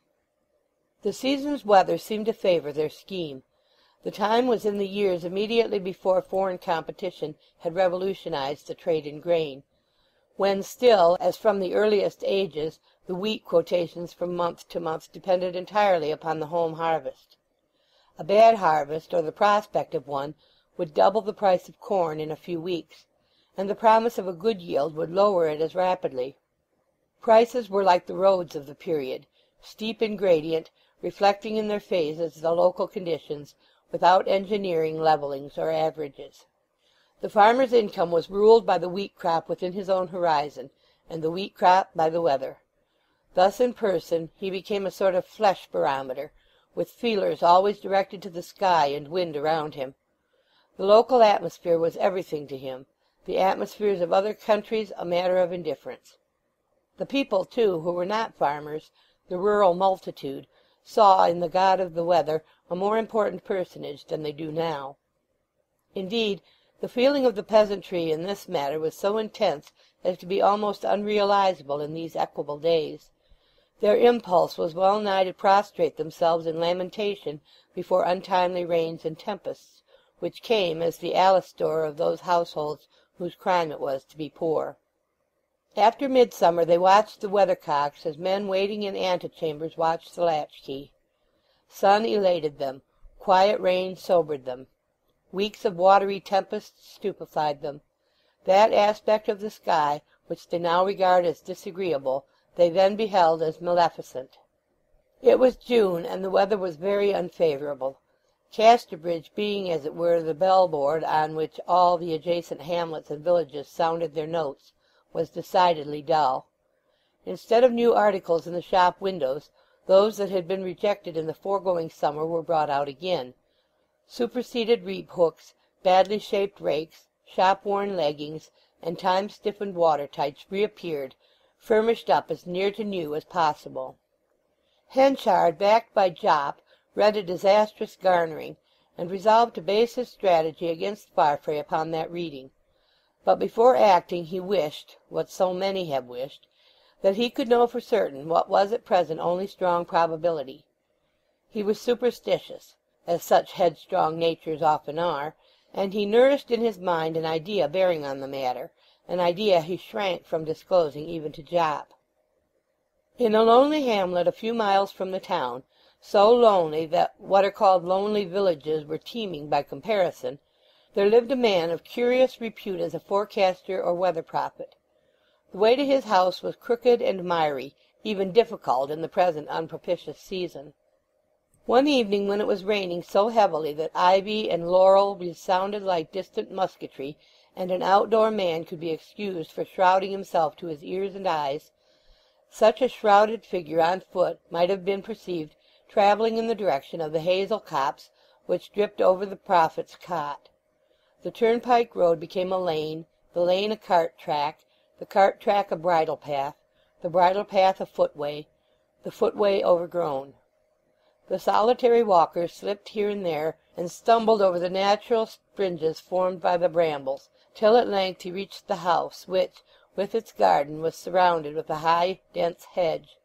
The season's weather seemed to favour their scheme. The time was in the years immediately before foreign competition had revolutionized the trade in grain, when still, as from the earliest ages, the wheat quotations from month to month depended entirely upon the home harvest. A bad harvest, or the prospect of one, would double the price of corn in a few weeks, and the promise of a good yield would lower it as rapidly. Prices were like the roads of the period, steep in gradient, reflecting in their phases the local conditions, without engineering levellings or averages. The farmer's income was ruled by the wheat crop within his own horizon, and the wheat crop by the weather. Thus in person he became a sort of flesh barometer, with feelers always directed to the sky and wind around him. The local atmosphere was everything to him, the atmospheres of other countries a matter of indifference. The people, too, who were not farmers, the rural multitude, saw in the god of the weather a more important personage than they do now. Indeed, the feeling of the peasantry in this matter was so intense as to be almost unrealizable in these equable days. Their impulse was well nigh to prostrate themselves in lamentation before untimely rains and tempests, which came as the Alastor of those households whose crime it was to be poor. After midsummer they watched the weathercocks as men waiting in antechambers watch the latchkey. Sun elated them, quiet rain sobered them. Weeks of watery tempests stupefied them. That aspect of the sky which they now regard as disagreeable, they then beheld as maleficent. It was June, and the weather was very unfavourable. Casterbridge, being as it were the bell-board on which all the adjacent hamlets and villages sounded their notes, was decidedly dull. Instead of new articles in the shop windows, those that had been rejected in the foregoing summer were brought out again. Superseded reap-hooks, badly shaped rakes, shop-worn leggings, and time-stiffened water-tights reappeared, furnished up as near to new as possible. Henchard, backed by Jopp, read a disastrous garnering, and resolved to base his strategy against Farfrae upon that reading. But before acting he wished, what so many have wished, that he could know for certain what was at present only strong probability. He was superstitious, as such headstrong natures often are, and he nourished in his mind an idea bearing on the matter, an idea he shrank from disclosing even to Jopp. In a lonely hamlet a few miles from the town, so lonely that what are called lonely villages were teeming by comparison, there lived a man of curious repute as a forecaster or weather prophet. The way to his house was crooked and miry, even difficult in the present unpropitious season. One evening when it was raining so heavily that ivy and laurel resounded like distant musketry, and an outdoor man could be excused for shrouding himself to his ears and eyes, such a shrouded figure on foot might have been perceived travelling in the direction of the hazel copse which dripped over the prophet's cot. The turnpike road became a lane, the lane a cart track, the cart track a bridle path, the bridle path a footway, the footway overgrown. The solitary walker slipped here and there, and stumbled over the natural springes formed by the brambles, till at length he reached the house, which, with its garden, was surrounded with a high, dense hedge.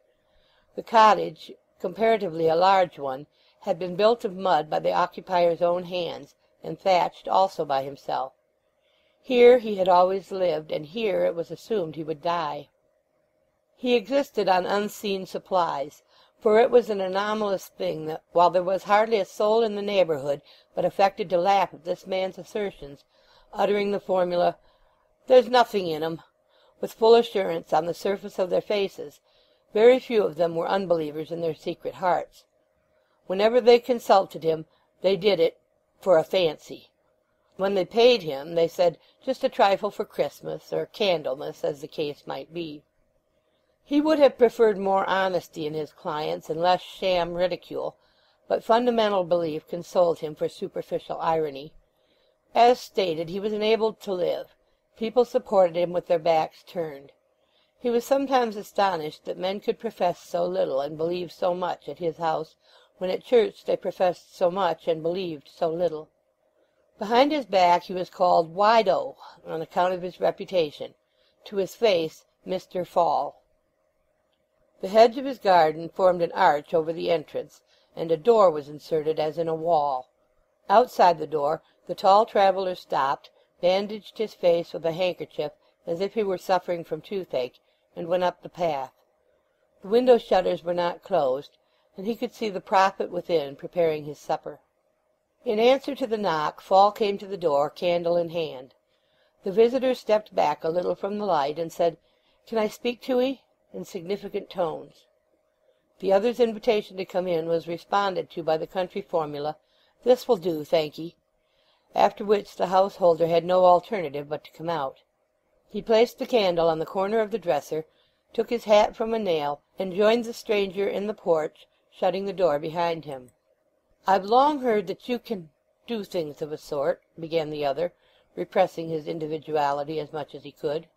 The cottage, comparatively a large one, had been built of mud by the occupier's own hands, and thatched also by himself. Here he had always lived, and here it was assumed he would die. He existed on unseen supplies, for it was an anomalous thing that, while there was hardly a soul in the neighbourhood but affected to laugh at this man's assertions, uttering the formula, "There's nothing in 'em," with full assurance on the surface of their faces, very few of them were unbelievers in their secret hearts. Whenever they consulted him, they did it for a fancy. When they paid him, they said, just a trifle for Christmas, or Candlemas, as the case might be. He would have preferred more honesty in his clients and less sham ridicule, but fundamental belief consoled him for superficial irony. As stated, he was enabled to live. People supported him with their backs turned. He was sometimes astonished that men could profess so little and believe so much at his house, when at church they professed so much and believed so little. Behind his back he was called Wide-O on account of his reputation, to his face Mr. Fall. The hedge of his garden formed an arch over the entrance, and a door was inserted as in a wall. Outside the door the tall traveller stopped, bandaged his face with a handkerchief as if he were suffering from toothache, and went up the path. The window shutters were not closed, and he could see the prophet within preparing his supper. In answer to the knock, Fall came to the door, candle in hand. The visitor stepped back a little from the light, and said, "Can I speak to 'ee?" in significant tones. The other's invitation to come in was responded to by the country formula, "This will do, thank 'ee," after which the householder had no alternative but to come out. He placed the candle on the corner of the dresser, took his hat from a nail, and joined the stranger in the porch, shutting the door behind him. "I've long heard that you can do things of a sort," began the other, repressing his individuality as much as he could.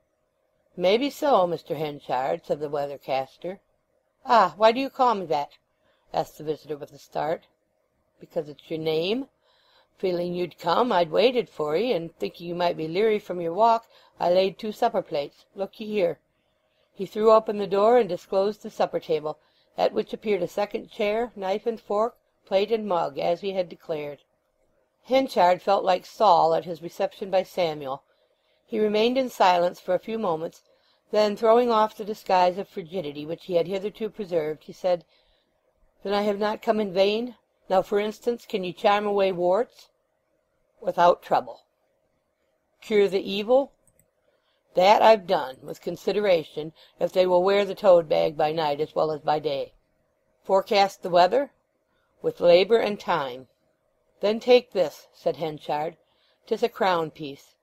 "Maybe so, Mr. Henchard," said the weathercaster. "Ah, why do you call me that?" asked the visitor with a start. "Because it's your name. Feeling you'd come, I'd waited for 'ee, and thinking you might be leery from your walk, I laid 2 supper plates. Look ye here." He threw open the door and disclosed the supper table, at which appeared a second chair, knife and fork, plate and mug, as he had declared. Henchard felt like Saul at his reception by Samuel. He remained in silence for a few moments, then, throwing off the disguise of frigidity which he had hitherto preserved, he said, "Then I have not come in vain? Now, for instance, can you charm away warts?" "Without trouble." "Cure the evil?" That I've done, with consideration, if they will wear the toad bag by night as well as by day. Forecast the weather? With labour and time. Then take this, said Henchard. 'Tis a crown piece.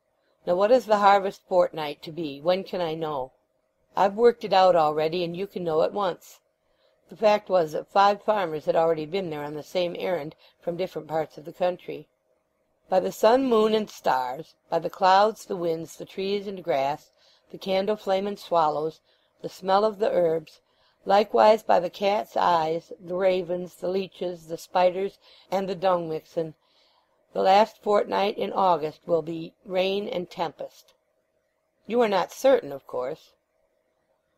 Now what is the harvest fortnight to be? When can I know? I've worked it out already, and you can know at once. The fact was that 5 farmers had already been there on the same errand from different parts of the country. By the sun, moon, and stars, by the clouds, the winds, the trees and grass, the candle flame and swallows, the smell of the herbs, likewise by the cat's eyes, the ravens, the leeches, the spiders, and the dung-mixen, the last fortnight in August will be rain and tempest. You are not certain, of course.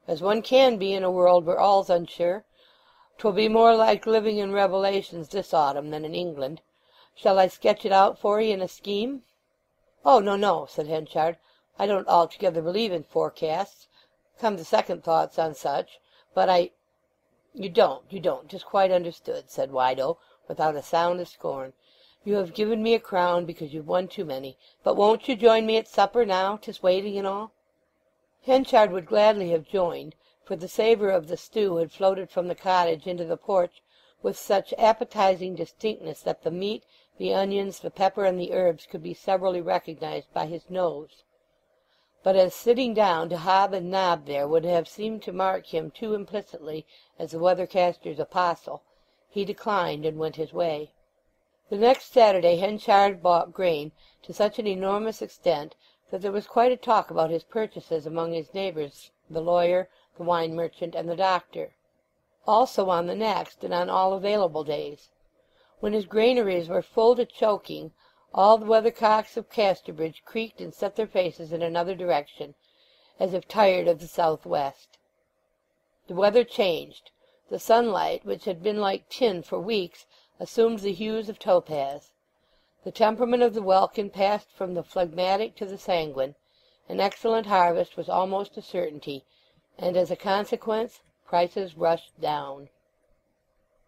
As one can be in a world where all's unsure. 'Twill be more like living in Revelations this autumn than in England. Shall I sketch it out for 'ee in a scheme?" "Oh, no, no," said Henchard. "I don't altogether believe in forecasts. Come to second thoughts on such. But You don't. 'Tis quite understood," said Wido, without a sound of scorn. "You have given me a crown because you've won too many. But won't you join me at supper now? 'Tis waiting and all." Henchard would gladly have joined, for the savour of the stew had floated from the cottage into the porch with such appetizing distinctness that the meat, the onions, the pepper, and the herbs could be severally recognized by his nose. But as sitting down to hob and nob there would have seemed to mark him too implicitly as the weathercaster's apostle, he declined and went his way. The next Saturday Henchard bought grain to such an enormous extent that there was quite a talk about his purchases among his neighbours, the lawyer, the wine merchant, and the doctor. Also on the next, and on all available days. When his granaries were full to choking, all the weathercocks of Casterbridge creaked and set their faces in another direction, as if tired of the south-west. The weather changed. The sunlight, which had been like tin for weeks, assumed the hues of topaz. The temperament of the welkin passed from the phlegmatic to the sanguine. An excellent harvest was almost a certainty, and as a consequence prices rushed down.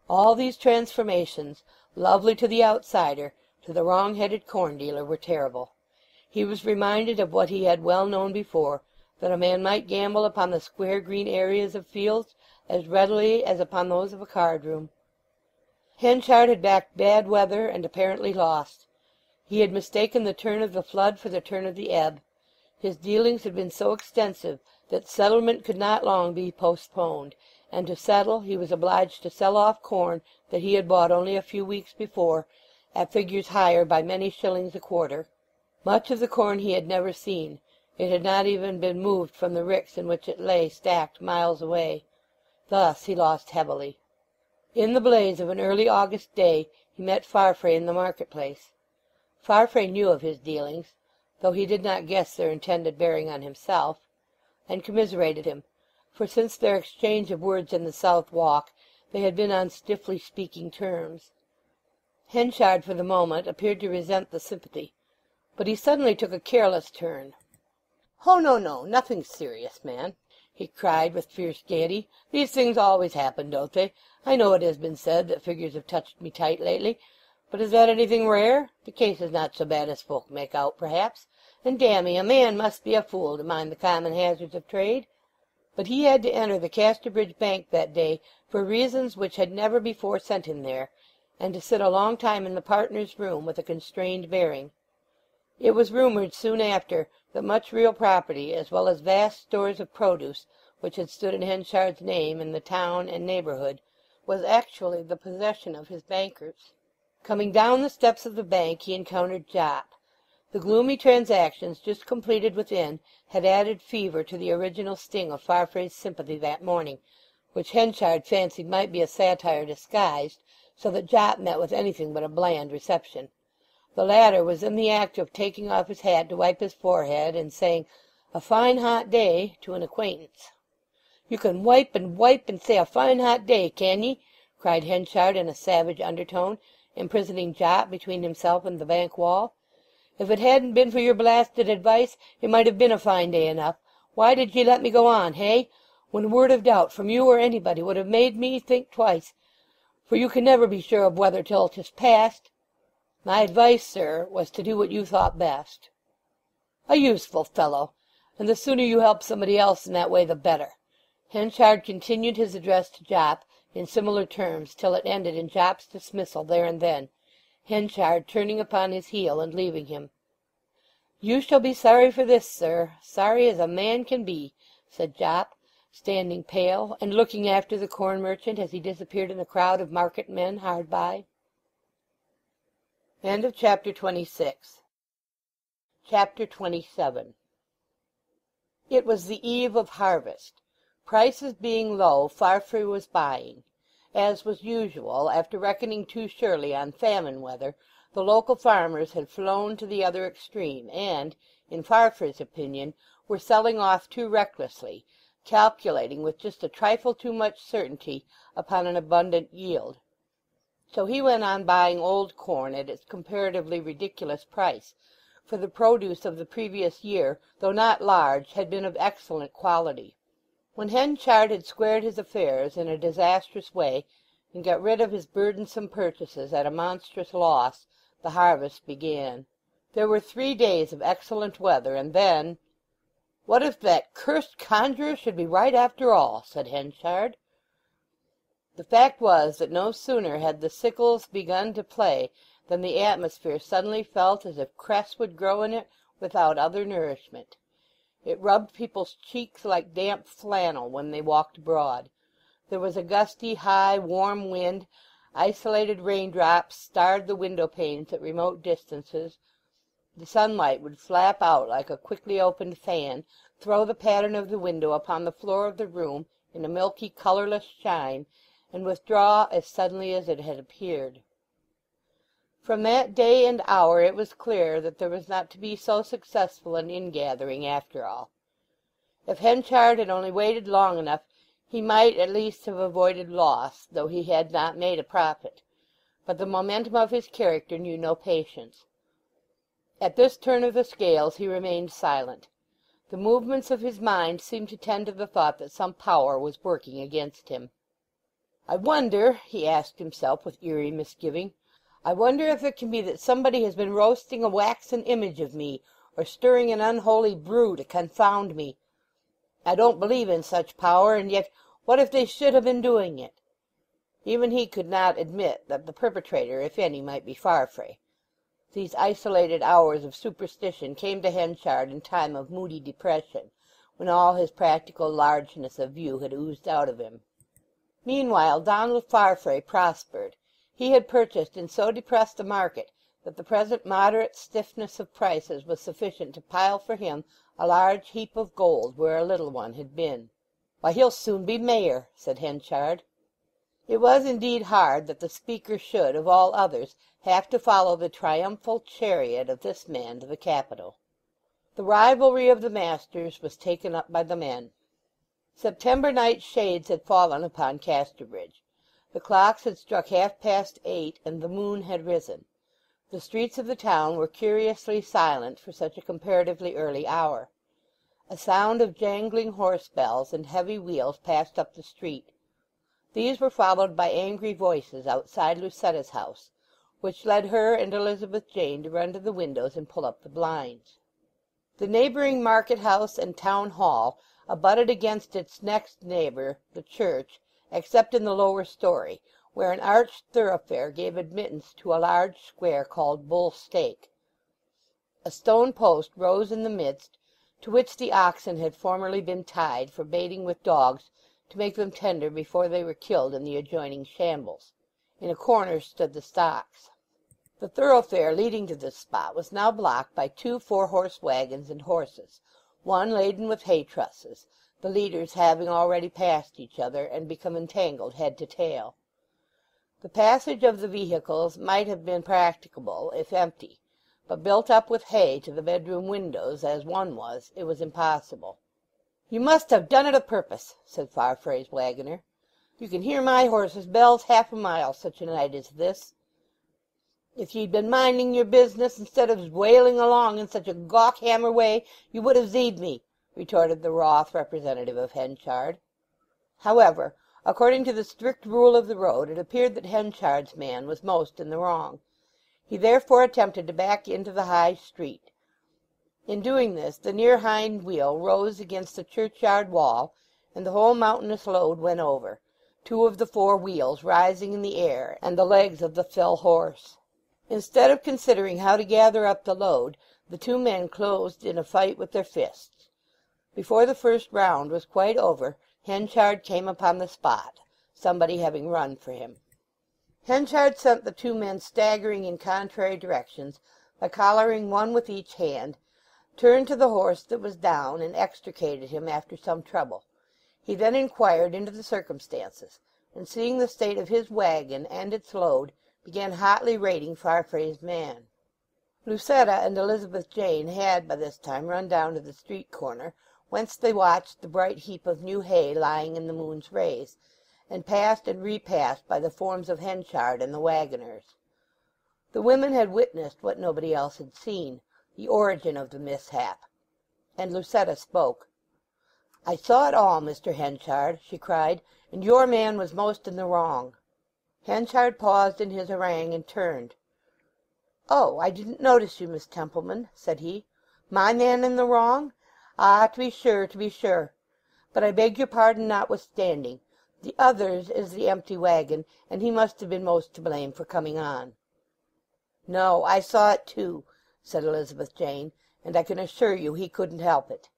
All these transformations, lovely to the outsider, to the wrong-headed corn-dealer, were terrible. He was reminded of what he had well known before, that a man might gamble upon the square green areas of fields as readily as upon those of a card-room. Henchard had backed bad weather and apparently lost. He had mistaken the turn of the flood for the turn of the ebb. His dealings had been so extensive that settlement could not long be postponed, and to settle he was obliged to sell off corn that he had bought only a few weeks before, at figures higher by many shillings a quarter. Much of the corn he had never seen. It had not even been moved from the ricks in which it lay stacked miles away. Thus he lost heavily. In the blaze of an early August day he met Farfrae in the market-place. Farfrae knew of his dealings, though he did not guess their intended bearing on himself, and commiserated him, for since their exchange of words in the South Walk they had been on stiffly speaking terms. Henchard for the moment appeared to resent the sympathy, but he suddenly took a careless turn. "Oh, no, no, nothing serious, man," he cried with fierce gaiety. "These things always happen, don't they? I know it has been said that figures have touched me tight lately, but is that anything rare? The case is not so bad as folk make out, perhaps. And damn me, a man must be a fool to mind the common hazards of trade." But he had to enter the Casterbridge Bank that day for reasons which had never before sent him there, and to sit a long time in the partner's room with a constrained bearing. It was rumoured soon after that much real property, as well as vast stores of produce, which had stood in Henchard's name in the town and neighbourhood, was actually the possession of his bankers. Coming down the steps of the bank he encountered Jopp. The gloomy transactions just completed within had added fever to the original sting of Farfrae's sympathy that morning, which Henchard fancied might be a satire disguised, so that Jopp met with anything but a bland reception. The latter was in the act of taking off his hat to wipe his forehead, and saying, "A fine hot day," to an acquaintance. "You can wipe and say a fine hot day, can ye?" cried Henchard in a savage undertone, imprisoning Jopp between himself and the bank wall. "If it hadn't been for your blasted advice it might have been a fine day enough. Why did ye let me go on, hey? When a word of doubt from you or anybody would have made me think twice, for you can never be sure of weather till 'tis past. My advice, sir, was to do what you thought best." "A useful fellow! and the sooner you help somebody else in that way the better." Henchard continued his address to Jopp in similar terms till it ended in Jopp's dismissal there and then, Henchard turning upon his heel and leaving him. "You shall be sorry for this, sir, sorry as a man can be," said Jopp, standing pale, and looking after the corn merchant as he disappeared in a crowd of market men hard by. Chapter 26. Chapter 27. It was the eve of harvest. Prices being low, Farfrae was buying. As was usual, after reckoning too surely on famine weather, the local farmers had flown to the other extreme, and, in Farfrae's opinion, were selling off too recklessly, calculating with just a trifle too much certainty upon an abundant yield. So he went on buying old corn at its comparatively ridiculous price, for the produce of the previous year, though not large, had been of excellent quality. When Henchard had squared his affairs in a disastrous way, and got rid of his burdensome purchases at a monstrous loss, the harvest began. There were 3 days of excellent weather, and then— "What if that cursed conjurer should be right after all?" said Henchard. The fact was that no sooner had the sickles begun to play than the atmosphere suddenly felt as if cress would grow in it without other nourishment. It rubbed people's cheeks like damp flannel when they walked abroad. There was a gusty, high, warm wind, isolated raindrops starred the window-panes at remote distances, the sunlight would flap out like a quickly opened fan, throw the pattern of the window upon the floor of the room in a milky, colourless shine, and withdraw as suddenly as it had appeared. From that day and hour it was clear that there was not to be so successful an ingathering after all. If Henchard had only waited long enough he might at least have avoided loss, though he had not made a profit. But the momentum of his character knew no patience. At this turn of the scales he remained silent. The movements of his mind seemed to tend to the thought that some power was working against him. "I wonder," he asked himself with eerie misgiving, "I wonder if it can be that somebody has been roasting a waxen image of me, or stirring an unholy brew to confound me. I don't believe in such power, and yet what if they should have been doing it?" Even he could not admit that the perpetrator, if any, might be Farfrae. These isolated hours of superstition came to Henchard in time of moody depression, when all his practical largeness of view had oozed out of him. Meanwhile Donald Farfrae prospered. He had purchased in so depressed a market that the present moderate stiffness of prices was sufficient to pile for him a large heap of gold where a little one had been. "Why, he'll soon be mayor," said Henchard. It was indeed hard that the speaker should, of all others, have to follow the triumphal chariot of this man to the capital. The rivalry of the masters was taken up by the men. September night shades had fallen upon Casterbridge. The clocks had struck 8:30, and the moon had risen. The streets of the town were curiously silent for such a comparatively early hour. A sound of jangling horse bells and heavy wheels passed up the street. These were followed by angry voices outside Lucetta's house, which led her and Elizabeth Jane to run to the windows and pull up the blinds. The neighbouring market-house and town hall abutted against its next neighbour, the church, except in the lower story, where an arched thoroughfare gave admittance to a large square called Bull Stake. A stone post rose in the midst, to which the oxen had formerly been tied for baiting with dogs to make them tender before they were killed in the adjoining shambles. In a corner stood the stocks. The thoroughfare leading to this spot was now blocked by 2 4-horse wagons and horses, one laden with hay trusses, the leaders having already passed each other and become entangled head to tail. The passage of the vehicles might have been practicable if empty, but built up with hay to the bedroom windows as one was, it was impossible. "You must have done it a purpose," said Farfrae's waggoner. "You can hear my horse's bells half a mile such a night as this." "If ye'd been minding your business instead of wailing along in such a gawk-hammer way, you would have zeed me," retorted the wroth representative of Henchard. However, according to the strict rule of the road, it appeared that Henchard's man was most in the wrong. He therefore attempted to back into the High Street. In doing this the near hind wheel rose against the churchyard wall, and the whole mountainous load went over, 2 of the 4 wheels rising in the air, and the legs of the fell horse. Instead of considering how to gather up the load, the 2 men closed in a fight with their fists. Before the first round was quite over, Henchard came upon the spot, somebody having run for him. Henchard sent the 2 men staggering in contrary directions by collaring one with each hand, turned to the horse that was down, and extricated him after some trouble. He then inquired into the circumstances, and seeing the state of his wagon and its load, began hotly rating Farfrae's man. Lucetta and Elizabeth Jane had by this time run down to the street corner, whence they watched the bright heap of new hay lying in the moon's rays, and passed and repassed by the forms of Henchard and the wagoners. The women had witnessed what nobody else had seen, the origin of the mishap, and Lucetta spoke. "I saw it all, Mr. Henchard," she cried, "and your man was most in the wrong." Henchard paused in his harangue and turned. "Oh, I didn't notice you, Miss Templeman," said he. "My man in the wrong? Ah, to be sure, to be sure. But I beg your pardon notwithstanding. The other's is the empty wagon, and he must have been most to blame for coming on." "No, I saw it too," said Elizabeth Jane, "and I can assure you he couldn't help it."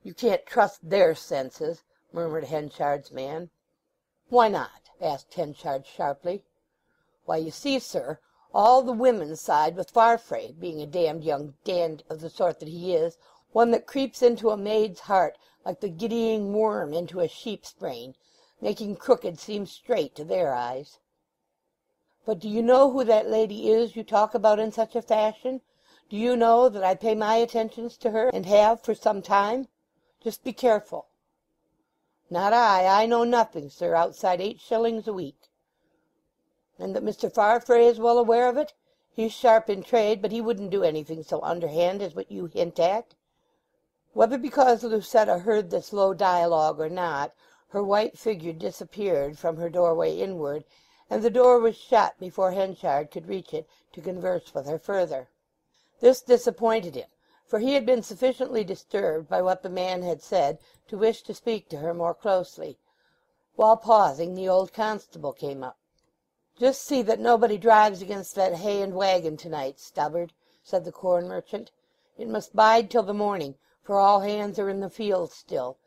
"You can't trust their senses," murmured Henchard's man. "Why not?" asked Henchard sharply. "Why, you see, sir, all the women side with Farfrae, being a damned young dandy of the sort that he is, one that creeps into a maid's heart like the giddying worm into a sheep's brain, making crooked seem straight to their eyes." "But do you know who that lady is you talk about in such a fashion? Do you know that I pay my attentions to her, and have for some time? Just be careful." "Not I. I know nothing, sir, outside 8 shillings a week." "And that Mr. Farfrae is well aware of it? He's sharp in trade, but he wouldn't do anything so underhand as what you hint at." Whether because Lucetta heard this low dialogue or not, her white figure disappeared from her doorway inward, and the door was shut before Henchard could reach it to converse with her further. This disappointed him, for he had been sufficiently disturbed by what the man had said to wish to speak to her more closely. While pausing, the old constable came up. "Just see that nobody drives against that hay and wagon to-night, Stubbard," said the corn merchant. "It must bide till the morning, for all hands are in the fields still.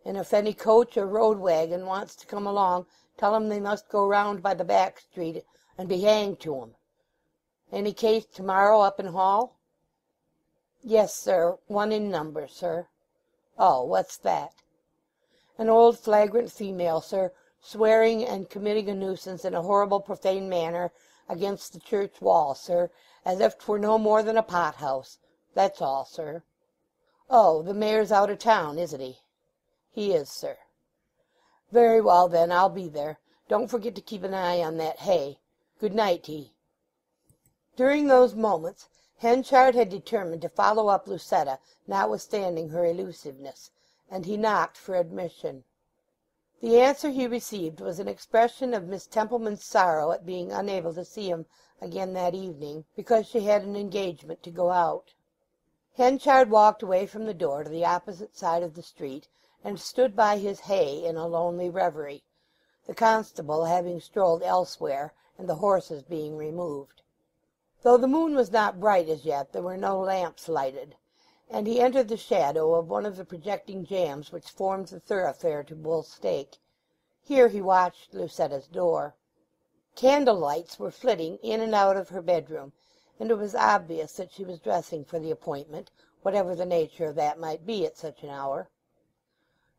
And if any coach or road wagon wants to come along, tell 'em they must go round by the back street, and be hanged to 'em. Any case to-morrow up in Hall?" "Yes, sir, 1 in number, sir." "Oh, what's that?" "An old flagrant female, sir, swearing and committing a nuisance in a horrible profane manner against the church wall, sir, as if 'twere no more than a pot-house. That's all, sir." "Oh, the mayor's out of town, isn't he?" "He is, sir." "Very well, then, I'll be there. Don't forget to keep an eye on that hay. Good night t'ye." During those moments Henchard had determined to follow up Lucetta, notwithstanding her elusiveness, and he knocked for admission. The answer he received was an expression of Miss Templeman's sorrow at being unable to see him again that evening, because she had an engagement to go out. Henchard walked away from the door to the opposite side of the street, and stood by his hay in a lonely reverie, the constable having strolled elsewhere, and the horses being removed. Though the moon was not bright as yet, there were no lamps lighted, and he entered the shadow of one of the projecting jambs which formed the thoroughfare to Bull Stake. Here he watched Lucetta's door. Candle lights were flitting in and out of her bedroom, and it was obvious that she was dressing for the appointment, whatever the nature of that might be at such an hour.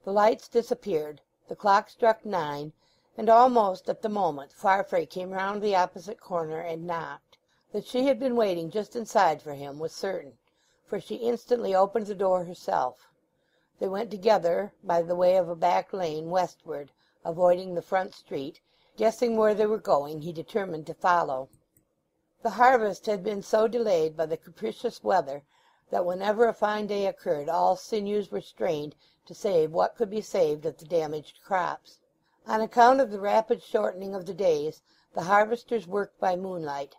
The lights disappeared, the clock struck 9, and almost at the moment Farfrae came round the opposite corner and knocked. That she had been waiting just inside for him was certain, for she instantly opened the door herself. They went together by the way of a back lane westward, avoiding the front street. Guessing where they were going, he determined to follow. The harvest had been so delayed by the capricious weather that whenever a fine day occurred all sinews were strained to save what could be saved of the damaged crops. On account of the rapid shortening of the days, the harvesters worked by moonlight.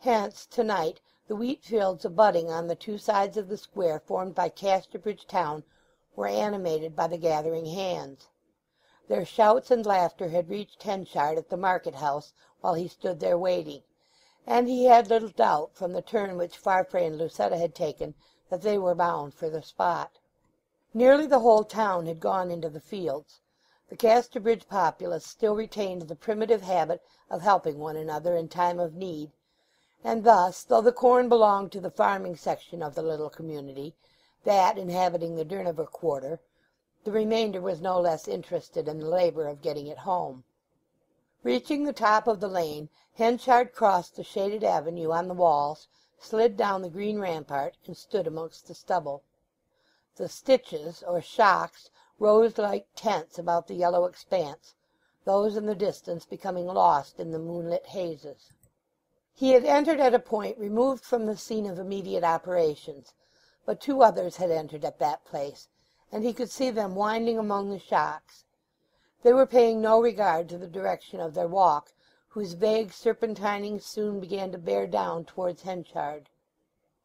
Hence, to-night, The wheat fields abutting on the two sides of the square formed by Casterbridge town were animated by the gathering hands. Their shouts and laughter had reached Henchard at the market-house while he stood there waiting, and he had little doubt, from the turn which Farfrae and Lucetta had taken, that they were bound for the spot. Nearly the whole town had gone into the fields. The Casterbridge populace still retained the primitive habit of helping one another in time of need, and thus, though the corn belonged to the farming section of the little community, that inhabiting the Durnover quarter, the remainder was no less interested in the labour of getting it home. Reaching the top of the lane, Henchard crossed the shaded avenue on the walls, slid down the green rampart, and stood amongst the stubble. The stitches, or shocks, rose like tents about the yellow expanse, those in the distance becoming lost in the moonlit hazes. He had entered at a point removed from the scene of immediate operations, but two others had entered at that place, and he could see them winding among the shocks. They were paying no regard to the direction of their walk, whose vague serpentinings soon began to bear down towards Henchard.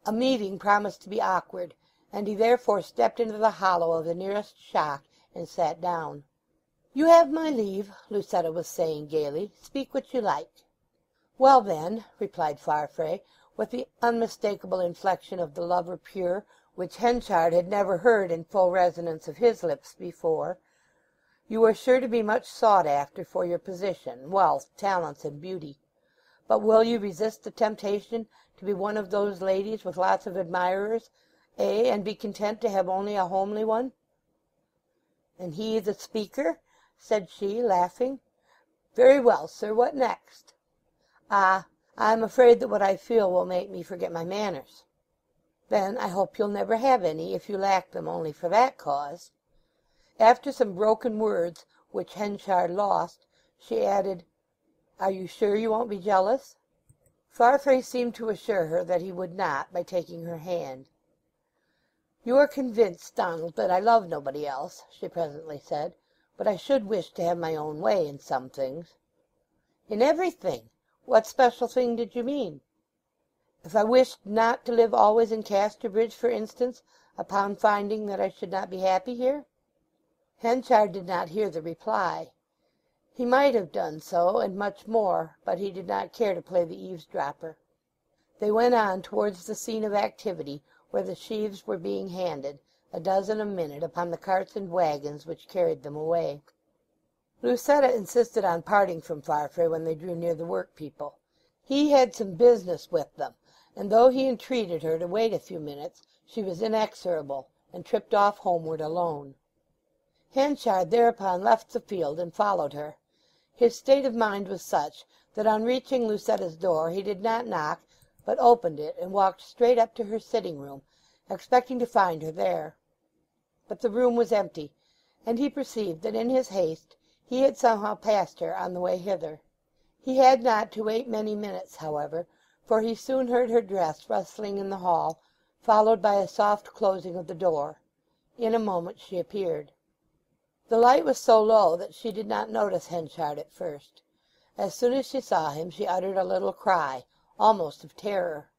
A meeting promised to be awkward, and he therefore stepped into the hollow of the nearest shock and sat down. "You have my leave," Lucetta was saying gaily. "Speak what you like." "Well, then," replied Farfrae, with the unmistakable inflection of the lover pure, which Henchard had never heard in full resonance of his lips before, "you are sure to be much sought after for your position, wealth, talents, and beauty. But will you resist the temptation to be one of those ladies with lots of admirers, and be content to have only a homely one?" "And he the speaker?" said she, laughing. "Very well, sir. What next?" "Ah, I am afraid that what I feel will make me forget my manners." "Then I hope you'll never have any, if you lack them only for that cause." After some broken words, which Henchard lost, she added, "Are you sure you won't be jealous?" Farfrae seemed to assure her that he would not, by taking her hand. "You are convinced, Donald, that I love nobody else," she presently said, "but I should wish to have my own way in some things." "In everything? What special thing did you mean?" "If I wished not to live always in Casterbridge, for instance, upon finding that I should not be happy here?" Henchard did not hear the reply. He might have done so, and much more, but he did not care to play the eavesdropper. They went on towards the scene of activity, where the sheaves were being handed, a dozen a minute, upon the carts and wagons which carried them away. Lucetta insisted on parting from Farfrae when they drew near the work-people. He had some business with them, and though he entreated her to wait a few minutes, she was inexorable, and tripped off homeward alone. Henchard thereupon left the field and followed her. His state of mind was such that on reaching Lucetta's door he did not knock, but opened it and walked straight up to her sitting-room, expecting to find her there. But the room was empty, and he perceived that in his haste he had somehow passed her on the way hither. He had not to wait many minutes, however, for he soon heard her dress rustling in the hall, followed by a soft closing of the door. In a moment she appeared. The light was so low that she did not notice Henchard at first. As soon as she saw him she uttered a little cry, almost of terror.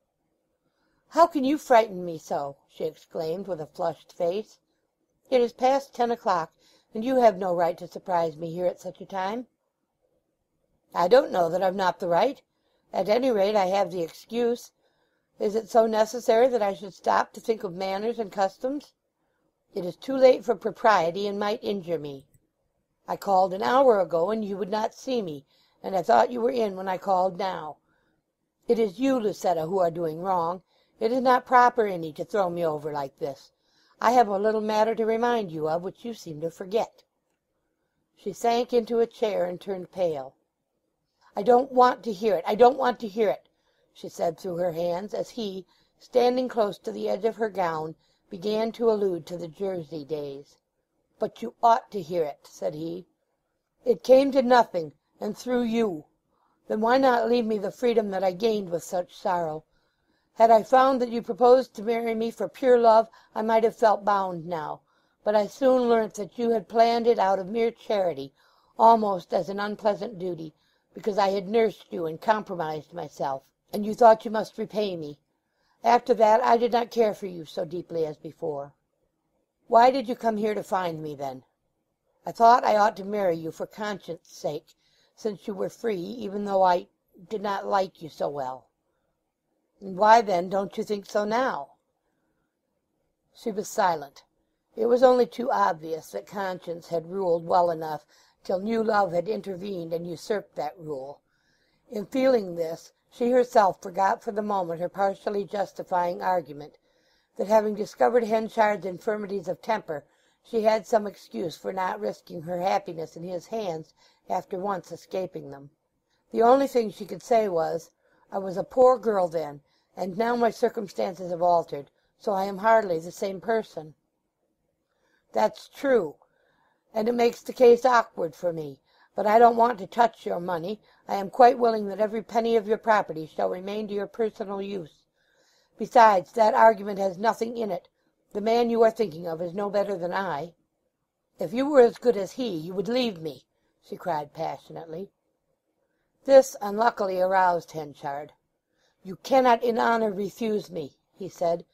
"How can you frighten me so?" she exclaimed, with a flushed face. "It is past 10 o'clock, and you have no right to surprise me here at such a time." "I don't know that I've not the right. At any rate I have the excuse. Is it so necessary that I should stop to think of manners and customs? It is too late for propriety, and might injure me. I called an hour ago, and you would not see me, and I thought you were in when I called now. It is you, Lucetta, who are doing wrong. It is not proper in 'ee to throw me over like this. I have a little matter to remind you of, which you seem to forget." She sank into a chair and turned pale. "I don't want to hear it, I don't want to hear it," she said through her hands, as he, standing close to the edge of her gown, began to allude to the Jersey days. "But you ought to hear it," said he. "It came to nothing, and through you. Then why not leave me the freedom that I gained with such sorrow? Had I found that you proposed to marry me for pure love, I might have felt bound now. But I soon learnt that you had planned it out of mere charity, almost as an unpleasant duty, because I had nursed you and compromised myself, and you thought you must repay me. After that I did not care for you so deeply as before." "Why did you come here to find me, then?" "I thought I ought to marry you for conscience' sake, since you were free, even though I did not like you so well." "And why, then, don't you think so now?" She was silent. It was only too obvious that conscience had ruled well enough till new love had intervened and usurped that rule. In feeling this, she herself forgot for the moment her partially justifying argument, that having discovered Henchard's infirmities of temper, she had some excuse for not risking her happiness in his hands after once escaping them. The only thing she could say was, "I was a poor girl then, and now my circumstances have altered, so I am hardly the same person." "That's true, and it makes the case awkward for me. But I don't want to touch your money. I am quite willing that every penny of your property shall remain to your personal use. Besides, that argument has nothing in it. The man you are thinking of is no better than I." "If you were as good as he, you would leave me," she cried passionately. This unluckily aroused Henchard. "You cannot in honour refuse me," he said,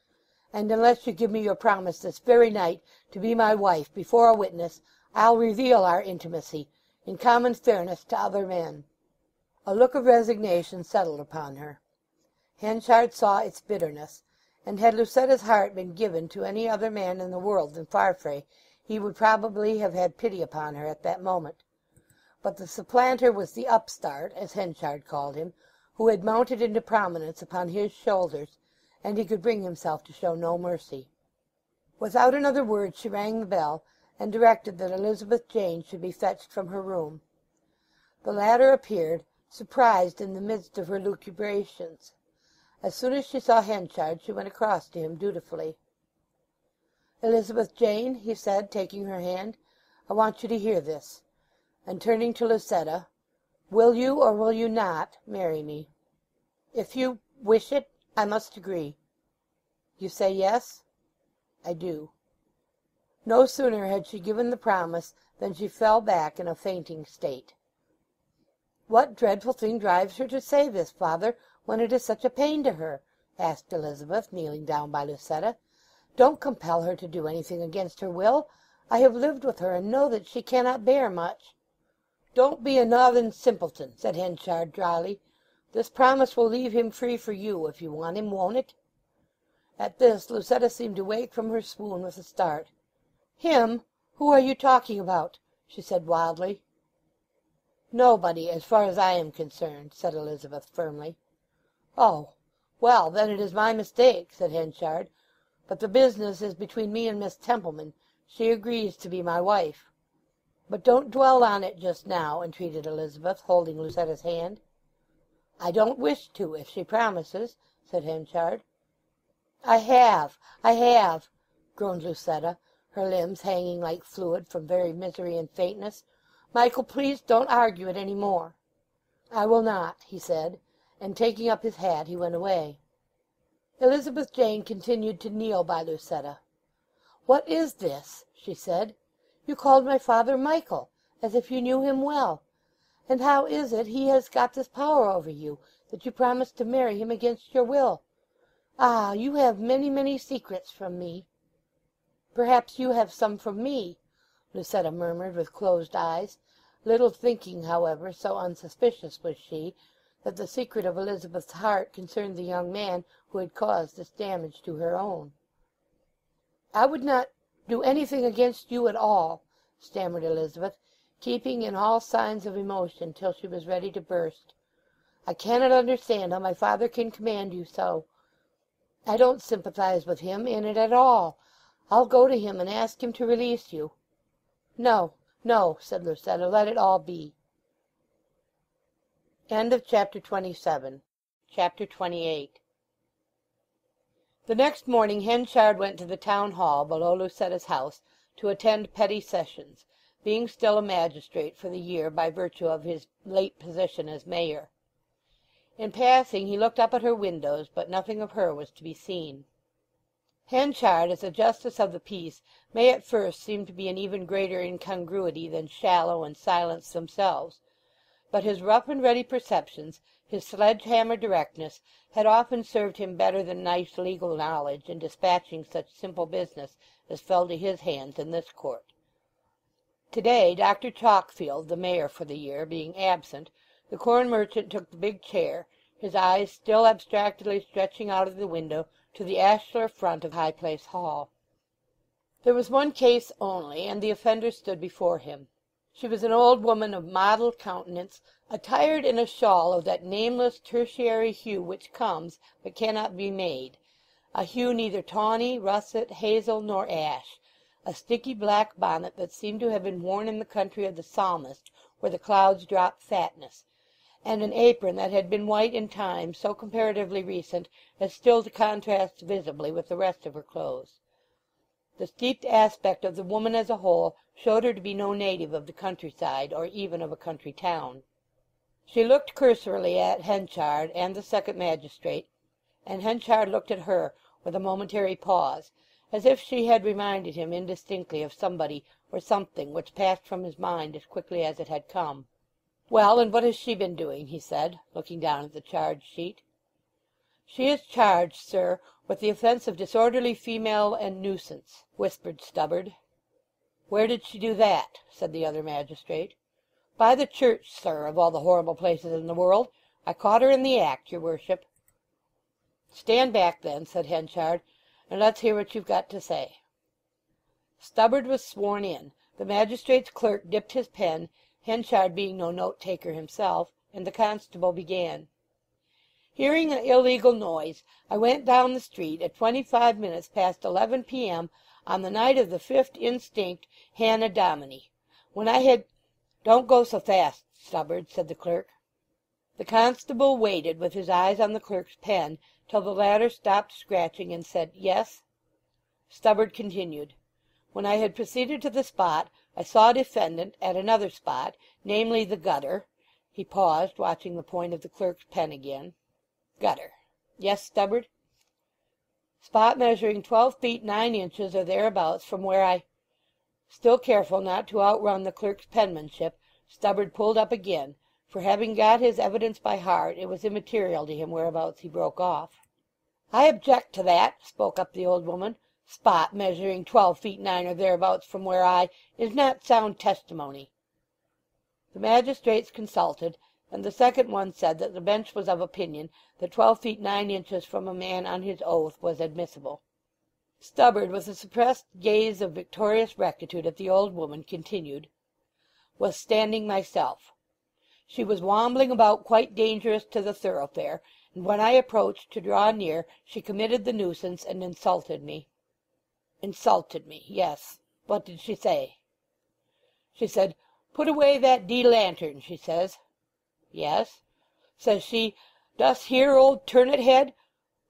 "and unless you give me your promise this very night to be my wife before a witness, I'll reveal our intimacy, in common fairness to other men." A look of resignation settled upon her. Henchard saw its bitterness, and had Lucetta's heart been given to any other man in the world than Farfrae, he would probably have had pity upon her at that moment. But the supplanter was the upstart, as Henchard called him, who had mounted into prominence upon his shoulders, and he could bring himself to show no mercy. Without another word she rang the bell, and directed that Elizabeth Jane should be fetched from her room. The latter appeared, surprised in the midst of her lucubrations. As soon as she saw Henchard she went across to him dutifully. "Elizabeth Jane," he said, taking her hand, "I want you to hear this." And turning to Lucetta, "Will you or will you not marry me?" "If you wish it, I must agree." "You say yes?" "I do." No sooner had she given the promise than she fell back in a fainting state. "What dreadful thing drives her to say this, father, when it is such a pain to her?" asked Elizabeth, kneeling down by Lucetta. "Don't compel her to do anything against her will. I have lived with her, and know that she cannot bear much." "Don't be a northern simpleton," said Henchard dryly. "This promise will leave him free for you, if you want him, won't it?" At this Lucetta seemed to wake from her swoon with a start. "Him? Who are you talking about?" she said wildly. "Nobody, as far as I am concerned," said Elizabeth firmly. "Oh, well, then it is my mistake," said Henchard. "But the business is between me and Miss Templeman. She agrees to be my wife." "But don't dwell on it just now," entreated Elizabeth, holding Lucetta's hand. "I don't wish to, if she promises," said Henchard. I have," groaned Lucetta, her limbs hanging like fluid from very misery and faintness. "Michael, please don't argue it any more." "I will not," he said, and taking up his hat he went away. Elizabeth Jane continued to kneel by Lucetta. "What is this?" she said. "You called my father Michael, as if you knew him well. And how is it he has got this power over you, that you promised to marry him against your will? Ah, you have many, many secrets from me." "Perhaps you have some from me," Lucetta murmured with closed eyes, little thinking, however, so unsuspicious was she, that the secret of Elizabeth's heart concerned the young man who had caused this damage to her own. "I would not do anything against you at all," stammered Elizabeth, keeping in all signs of emotion till she was ready to burst. "I cannot understand how my father can command you so. I don't sympathize with him in it at all. I'll go to him and ask him to release you." "No, no," said Lucetta, "let it all be." Chapter 27. Chapter 28. The next morning Henchard went to the town hall below Lucetta's house to attend petty sessions, being still a magistrate for the year by virtue of his late position as mayor. In passing he looked up at her windows, but nothing of her was to be seen. Henchard, as a justice of the peace, may at first seem to be an even greater incongruity than Shallow and Silence themselves, but his rough and ready perceptions His sledge-hammer directness had often served him better than nice legal knowledge in dispatching such simple business as fell to his hands in this court. To-day Dr. Chalkfield, the mayor for the year, being absent, the corn merchant took the big chair, his eyes still abstractedly stretching out of the window to the ashlar front of High Place Hall. There was one case only, and the offender stood before him. She was an old woman of mottled countenance, attired in a shawl of that nameless tertiary hue which comes but cannot be made, a hue neither tawny, russet, hazel, nor ash, a sticky black bonnet that seemed to have been worn in the country of the psalmist where the clouds drop fatness, and an apron that had been white in time so comparatively recent as still to contrast visibly with the rest of her clothes. The steeped aspect of the woman as a whole showed her to be no native of the countryside, or even of a country town. She looked cursorily at Henchard and the second magistrate, and Henchard looked at her with a momentary pause, as if she had reminded him indistinctly of somebody or something which passed from his mind as quickly as it had come. "Well, and what has she been doing?" he said, looking down at the charge sheet. "She is charged, sir, with the offence of disorderly female and nuisance," whispered Stubbard. "Where did she do that?" said the other magistrate. "By the church, sir, of all the horrible places in the world. I caught her in the act, your worship." "Stand back, then," said Henchard, "and let's hear what you've got to say." Stubbard was sworn in, the magistrate's clerk dipped his pen, Henchard being no note-taker himself, and the constable began. "Hearing an illegal noise, I went down the street at 25 minutes past 11 p.m. on the night of the 5th instinct Hannah Domini, when I had—" "Don't go so fast, Stubbard," said the clerk. The constable waited with his eyes on the clerk's pen till the latter stopped scratching and said, "Yes." Stubbard continued, "When I had proceeded to the spot, I saw a defendant at another spot, namely the gutter." He paused, watching the point of the clerk's pen again. "Gutter. Yes, Stubbard?" "Spot measuring 12 feet 9 inches or thereabouts from where I—" Still careful not to outrun the clerk's penmanship, Stubbard pulled up again, for having got his evidence by heart it was immaterial to him whereabouts he broke off. "I object to that," spoke up the old woman. "Spot measuring 12 feet 9 or thereabouts from where I is not sound testimony." The magistrates consulted, and the second one said that the bench was of opinion that 12 feet 9 inches from a man on his oath was admissible. Stubbard, with a suppressed gaze of victorious rectitude at the old woman, continued, "Was standing myself. She was wambling about quite dangerous to the thoroughfare, and when I approached to draw near she committed the nuisance and insulted me." "Insulted me, yes. What did she say?" "She said, 'Put away that lantern,' she says." "Yes." "Says she, 'Dost hear, old turnit-head?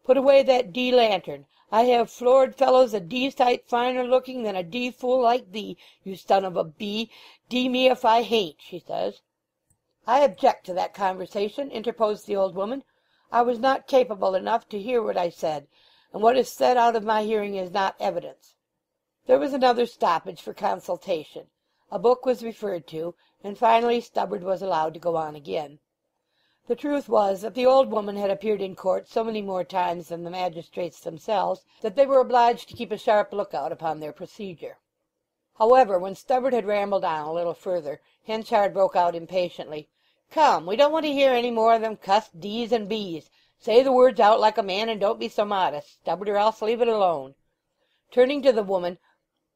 Put away that lantern. I have floored fellows a sight finer looking than a fool like thee, you son of a b. D me if I hain't,' she says." "I object to that conversation," interposed the old woman. "I was not capable enough to hear what I said, and what is said out of my hearing is not evidence." There was another stoppage for consultation. A book was referred to, and finally Stubbard was allowed to go on again. The truth was that the old woman had appeared in court so many more times than the magistrates themselves that they were obliged to keep a sharp lookout upon their procedure. However, when Stubbard had rambled on a little further, Henchard broke out impatiently, "Come, we don't want to hear any more of them cussed D's and B's. Say the words out like a man, and don't be so modest, Stubbard, or else leave it alone." Turning to the woman,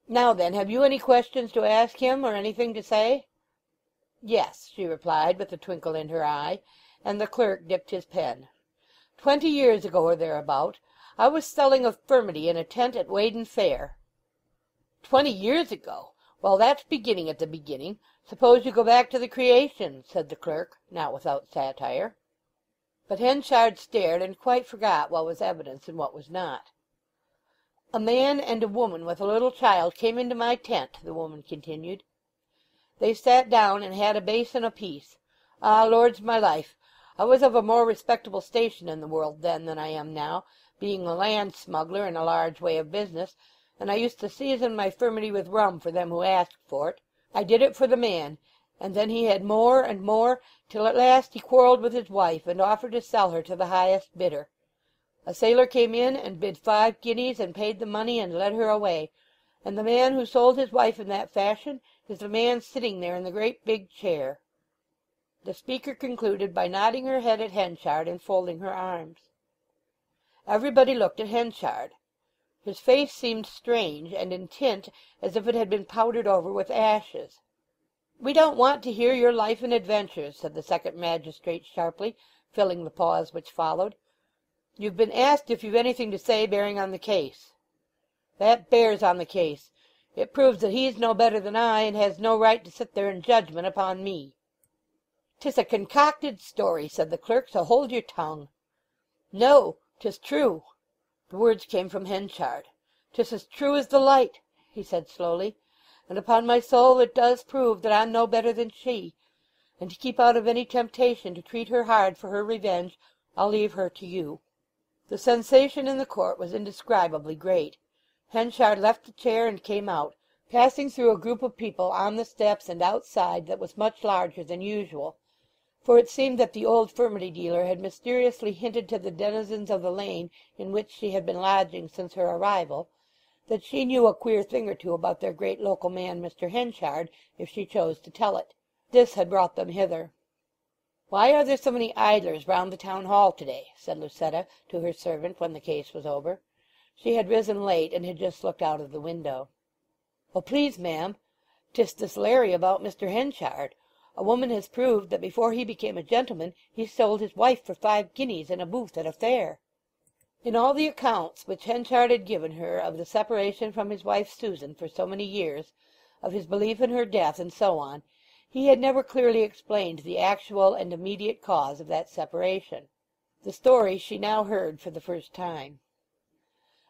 "Now then, have you any questions to ask him, or anything to say?" "Yes," she replied, with a twinkle in her eye, and the clerk dipped his pen. 20 years ago or thereabout, I was selling a furmity in a tent at Weydon Fair." 20 years ago! Well, that's beginning at the beginning. Suppose you go back to the creation," said the clerk, not without satire. But Henchard stared, and quite forgot what was evidence and what was not. "A man and a woman with a little child came into my tent," the woman continued. "They sat down and had a basin apiece. Ah, Lord's my life! I was of a more respectable station in the world then than I am now, being a land smuggler in a large way of business, and I used to season my furmity with rum for them who asked for it. I did it for the man, and then he had more and more, till at last he quarrelled with his wife, and offered to sell her to the highest bidder. A sailor came in and bid 5 guineas, and paid the money, and led her away. And the man who sold his wife in that fashion is the man sitting there in the great big chair." The speaker concluded by nodding her head at Henchard and folding her arms. Everybody looked at Henchard. His face seemed strange, and in tint as if it had been powdered over with ashes. "We don't want to hear your life and adventures," said the second magistrate sharply, filling the pause which followed. "You've been asked if you've anything to say bearing on the case." "That bears on the case. It proves that he's no better than I, and has no right to sit there in judgment upon me." "'Tis a concocted story," said the clerk, "so hold your tongue." "No, 'tis true." The words came from Henchard. "'Tis as true as the light," he said slowly. "And upon my soul it does prove that I'm no better than she. And to keep out of any temptation to treat her hard for her revenge, I'll leave her to you." The sensation in the court was indescribably great. Henchard left the chair and came out, passing through a group of people on the steps and outside that was much larger than usual. For it seemed that the old furmity dealer had mysteriously hinted to the denizens of the lane in which she had been lodging since her arrival that she knew a queer thing or two about their great local man, Mr. Henchard, if she chose to tell it. This had brought them hither. "Why are there so many idlers round the town hall to-day?" said Lucetta to her servant when the case was over. She had risen late, and had just looked out of the window. "Oh, please, ma'am, 'tis this larry about Mr. Henchard. A woman has proved that before he became a gentleman he sold his wife for 5 guineas in a booth at a fair." In all the accounts which Henchard had given her of the separation from his wife Susan for so many years, of his belief in her death, and so on, he had never clearly explained the actual and immediate cause of that separation. The story she now heard for the first time.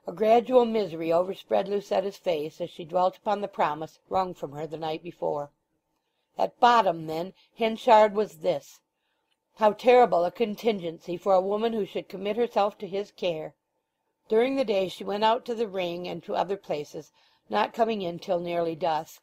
A gradual misery overspread Lucetta's face as she dwelt upon the promise wrung from her the night before. At bottom, then, Henchard was this. How terrible a contingency for a woman who should commit herself to his care! During the day she went out to the Ring and to other places, not coming in till nearly dusk.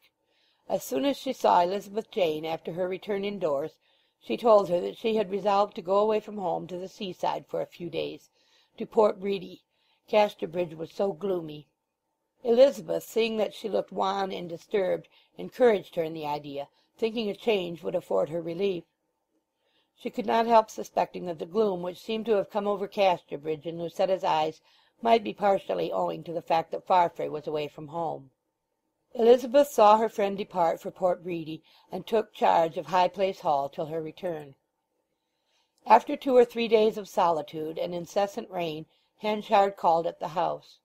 As soon as she saw Elizabeth Jane after her return indoors, she told her that she had resolved to go away from home to the seaside for a few days, to Port Bredy. Casterbridge was so gloomy. Elizabeth, seeing that she looked wan and disturbed, encouraged her in the idea, thinking a change would afford her relief. She could not help suspecting that the gloom which seemed to have come over Casterbridge in Lucetta's eyes might be partially owing to the fact that Farfrae was away from home. Elizabeth saw her friend depart for Port Bredy, and took charge of High Place Hall till her return. After 2 or 3 days of solitude and incessant rain, Henchard called at the house.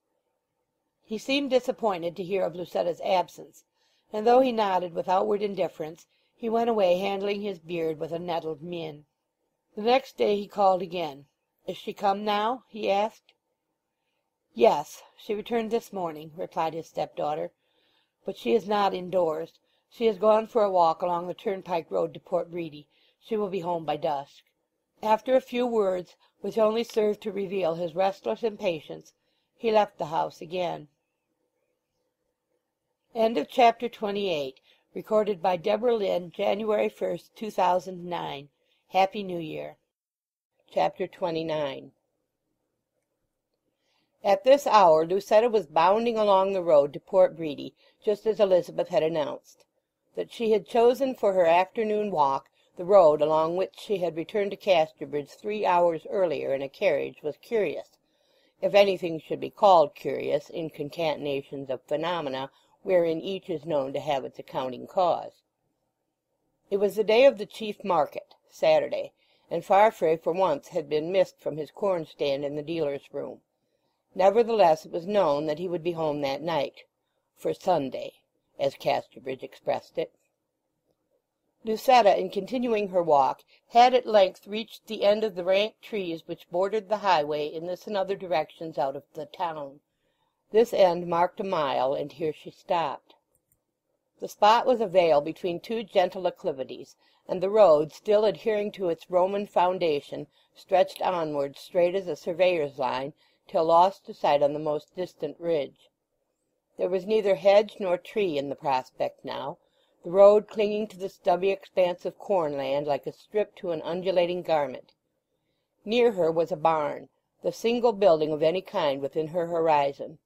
He seemed disappointed to hear of Lucetta's absence, and though he nodded with outward indifference, he went away handling his beard with a nettled mien. The next day he called again. "Is she come now?" he asked. "Yes, she returned this morning," replied his stepdaughter. "But she is not indoors. She has gone for a walk along the turnpike road to Port Bredy. She will be home by dusk." After a few words, which only served to reveal his restless impatience, he left the house again. End of Chapter 28. Recorded by Debra Lynn, January 1st, 2009. Happy New Year. Chapter 29. At this hour Lucetta was bounding along the road to Port Bredy, just as Elizabeth had announced. That she had chosen for her afternoon walk the road along which she had returned to Casterbridge 3 hours earlier in a carriage was curious, if anything should be called curious in concatenations of phenomena wherein each is known to have its accounting cause. It was the day of the chief market, Saturday, and Farfrae for once had been missed from his corn-stand in the dealer's room. Nevertheless it was known that he would be home that night, for Sunday, as Casterbridge expressed it. Lucetta, in continuing her walk, had at length reached the end of the rank trees which bordered the highway in this and other directions out of the town. This end marked a mile, and here she stopped. The spot was a vale between 2 gentle acclivities, and the road, still adhering to its Roman foundation, stretched onward straight as a surveyor's line till lost to sight on the most distant ridge. There was neither hedge nor tree in the prospect now, the road clinging to the stubby expanse of cornland like a strip to an undulating garment. Near her was a barn, the single building of any kind within her horizon.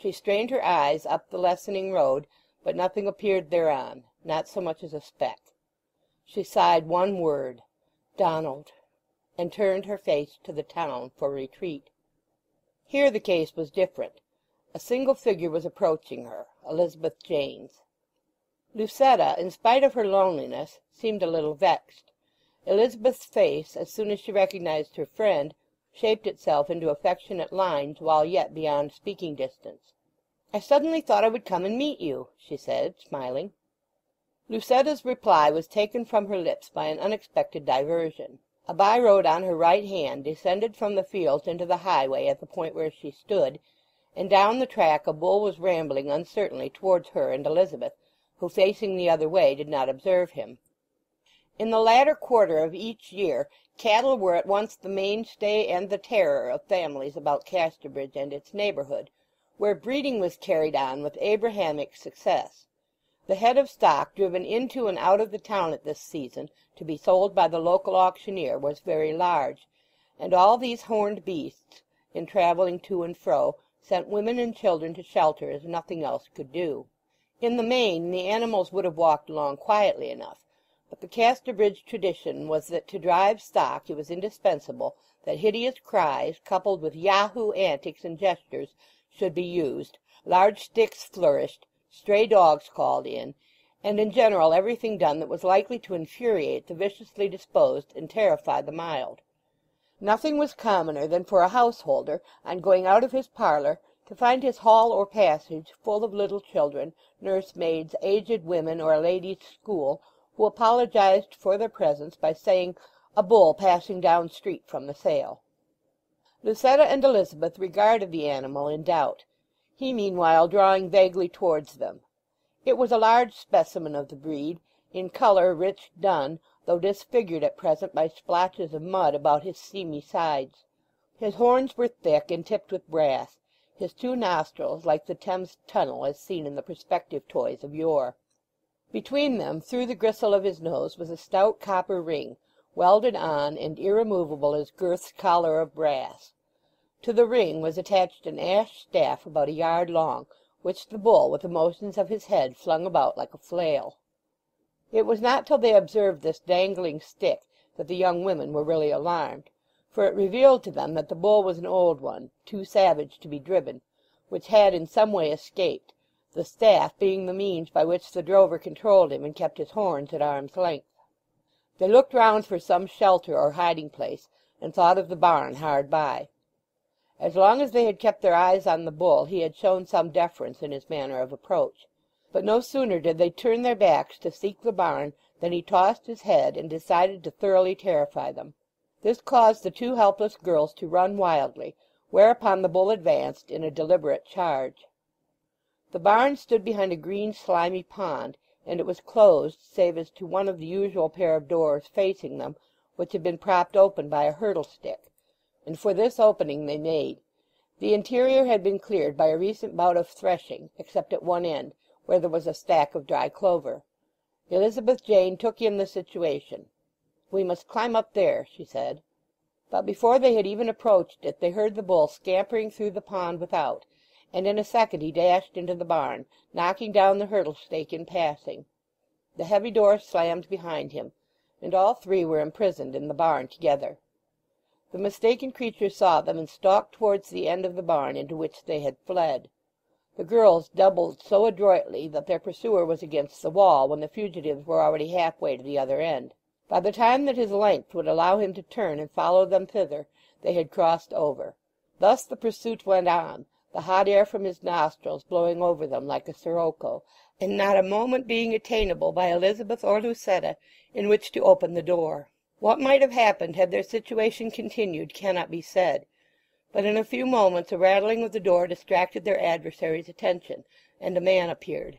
She strained her eyes up the lessening road, but nothing appeared thereon, not so much as a speck. She sighed one word, "Donald," and turned her face to the town for retreat. Here the case was different. A single figure was approaching her, Elizabeth Jane's. Lucetta, in spite of her loneliness, seemed a little vexed. Elizabeth's face, as soon as she recognized her friend, shaped itself into affectionate lines while yet beyond speaking distance. "I suddenly thought I would come and meet you," she said, smiling. Lucetta's reply was taken from her lips by an unexpected diversion. A by-road on her right hand descended from the fields into the highway at the point where she stood, and down the track a bull was rambling uncertainly towards her and Elizabeth, who, facing the other way, did not observe him. In the latter quarter of each year cattle were at once the mainstay and the terror of families about Casterbridge and its neighbourhood, where breeding was carried on with Abrahamic success. The head of stock driven into and out of the town at this season to be sold by the local auctioneer was very large, and all these horned beasts, in travelling to and fro, sent women and children to shelter as nothing else could do. In the main the animals would have walked along quietly enough, but the Casterbridge tradition was that to drive stock it was indispensable that hideous cries, coupled with yahoo antics and gestures, should be used, large sticks flourished, stray dogs called in, and in general everything done that was likely to infuriate the viciously disposed and terrify the mild. Nothing was commoner than for a householder, on going out of his parlour, to find his hall or passage full of little children, nursemaids, aged women, or a ladies' school, who apologized for their presence by saying, "A bull passing down street from the sale." Lucetta and Elizabeth regarded the animal in doubt, he meanwhile drawing vaguely towards them. It was a large specimen of the breed, in colour rich dun, though disfigured at present by splotches of mud about his seamy sides. His horns were thick and tipped with brass, his two nostrils like the Thames Tunnel as seen in the perspective toys of yore. Between them, through the gristle of his nose, was a stout copper ring, welded on and irremovable as Gurth's collar of brass. To the ring was attached an ash staff about a yard long, which the bull, with the motions of his head, flung about like a flail. It was not till they observed this dangling stick that the young women were really alarmed, for it revealed to them that the bull was an old one, too savage to be driven, which had in some way escaped, the staff being the means by which the drover controlled him and kept his horns at arm's length. They looked round for some shelter or hiding-place, and thought of the barn hard by. As long as they had kept their eyes on the bull he had shown some deference in his manner of approach. But no sooner did they turn their backs to seek the barn than he tossed his head and decided to thoroughly terrify them. This caused the two helpless girls to run wildly, whereupon the bull advanced in a deliberate charge. The barn stood behind a green slimy pond, and it was closed save as to one of the usual pair of doors facing them, which had been propped open by a hurdle-stick, and for this opening they made. The interior had been cleared by a recent bout of threshing, except at one end, where there was a stack of dry clover. Elizabeth Jane took in the situation. "We must climb up there," she said. But before they had even approached it they heard the bull scampering through the pond without, and in a second he dashed into the barn, knocking down the hurdle-stake in passing. The heavy door slammed behind him, and all three were imprisoned in the barn together. The mistaken creature saw them and stalked towards the end of the barn into which they had fled. The girls doubled so adroitly that their pursuer was against the wall when the fugitives were already halfway to the other end. By the time that his length would allow him to turn and follow them thither, they had crossed over. Thus the pursuit went on, the hot air from his nostrils blowing over them like a sirocco, and not a moment being attainable by Elizabeth or Lucetta in which to open the door. What might have happened had their situation continued cannot be said, but in a few moments a rattling of the door distracted their adversaries' attention, and a man appeared.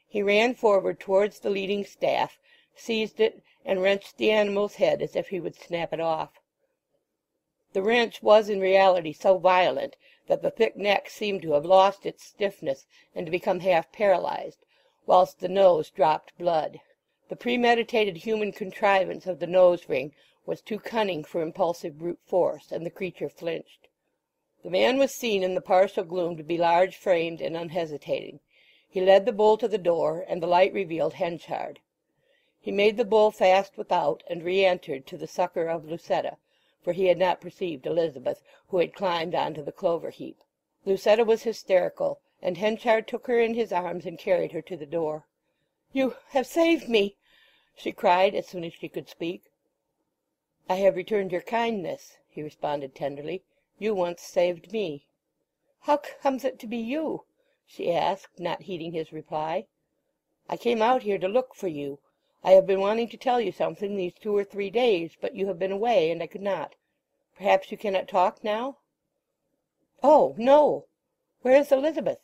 He ran forward towards the leading staff, seized it, and wrenched the animal's head as if he would snap it off. The wrench was in reality so violent that the thick neck seemed to have lost its stiffness and to become half paralyzed, whilst the nose dropped blood. The premeditated human contrivance of the nose-ring was too cunning for impulsive brute force, and the creature flinched. The man was seen in the partial gloom to be large-framed and unhesitating. He led the bull to the door, and the light revealed Henchard. He made the bull fast without, and re-entered to the succour of Lucetta, for he had not perceived Elizabeth, who had climbed on to the clover-heap. Lucetta was hysterical, and Henchard took her in his arms and carried her to the door. "You have saved me!" she cried as soon as she could speak. "I have returned your kindness," he responded tenderly. "You once saved me." "How comes it to be you?" she asked, not heeding his reply. "I came out here to look for you. I have been wanting to tell you something these 2 or 3 days, but you have been away, and I could not. Perhaps you cannot talk now?" "Oh, no! Where is Elizabeth?"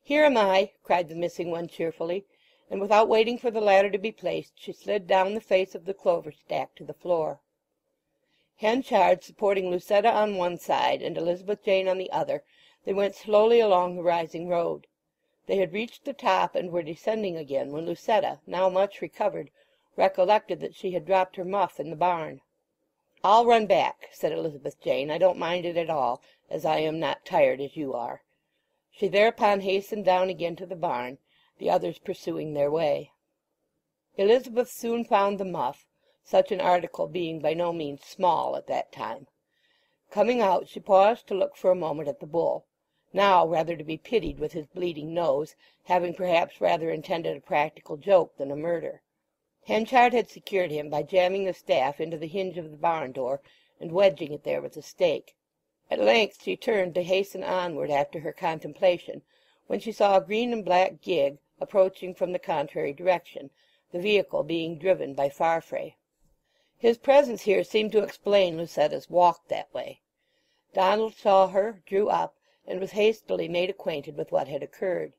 "Here am I," cried the missing one cheerfully, and without waiting for the ladder to be placed she slid down the face of the clover stack to the floor. Henchard supporting Lucetta on one side and Elizabeth Jane on the other, they went slowly along the rising road. They had reached the top and were descending again when Lucetta, now much recovered, recollected that she had dropped her muff in the barn. "I'll run back," said Elizabeth Jane. "I don't mind it at all, as I am not tired as you are." She thereupon hastened down again to the barn, the others pursuing their way. Elizabeth soon found the muff, such an article being by no means small at that time. Coming out she paused to look for a moment at the bull, now rather to be pitied with his bleeding nose, having perhaps rather intended a practical joke than a murder. Henchard had secured him by jamming the staff into the hinge of the barn door and wedging it there with a stake. At length she turned to hasten onward after her contemplation, when she saw a green and black gig approaching from the contrary direction, the vehicle being driven by Farfrae. His presence here seemed to explain Lucetta's walk that way. Donald saw her, drew up, and was hastily made acquainted with what had occurred.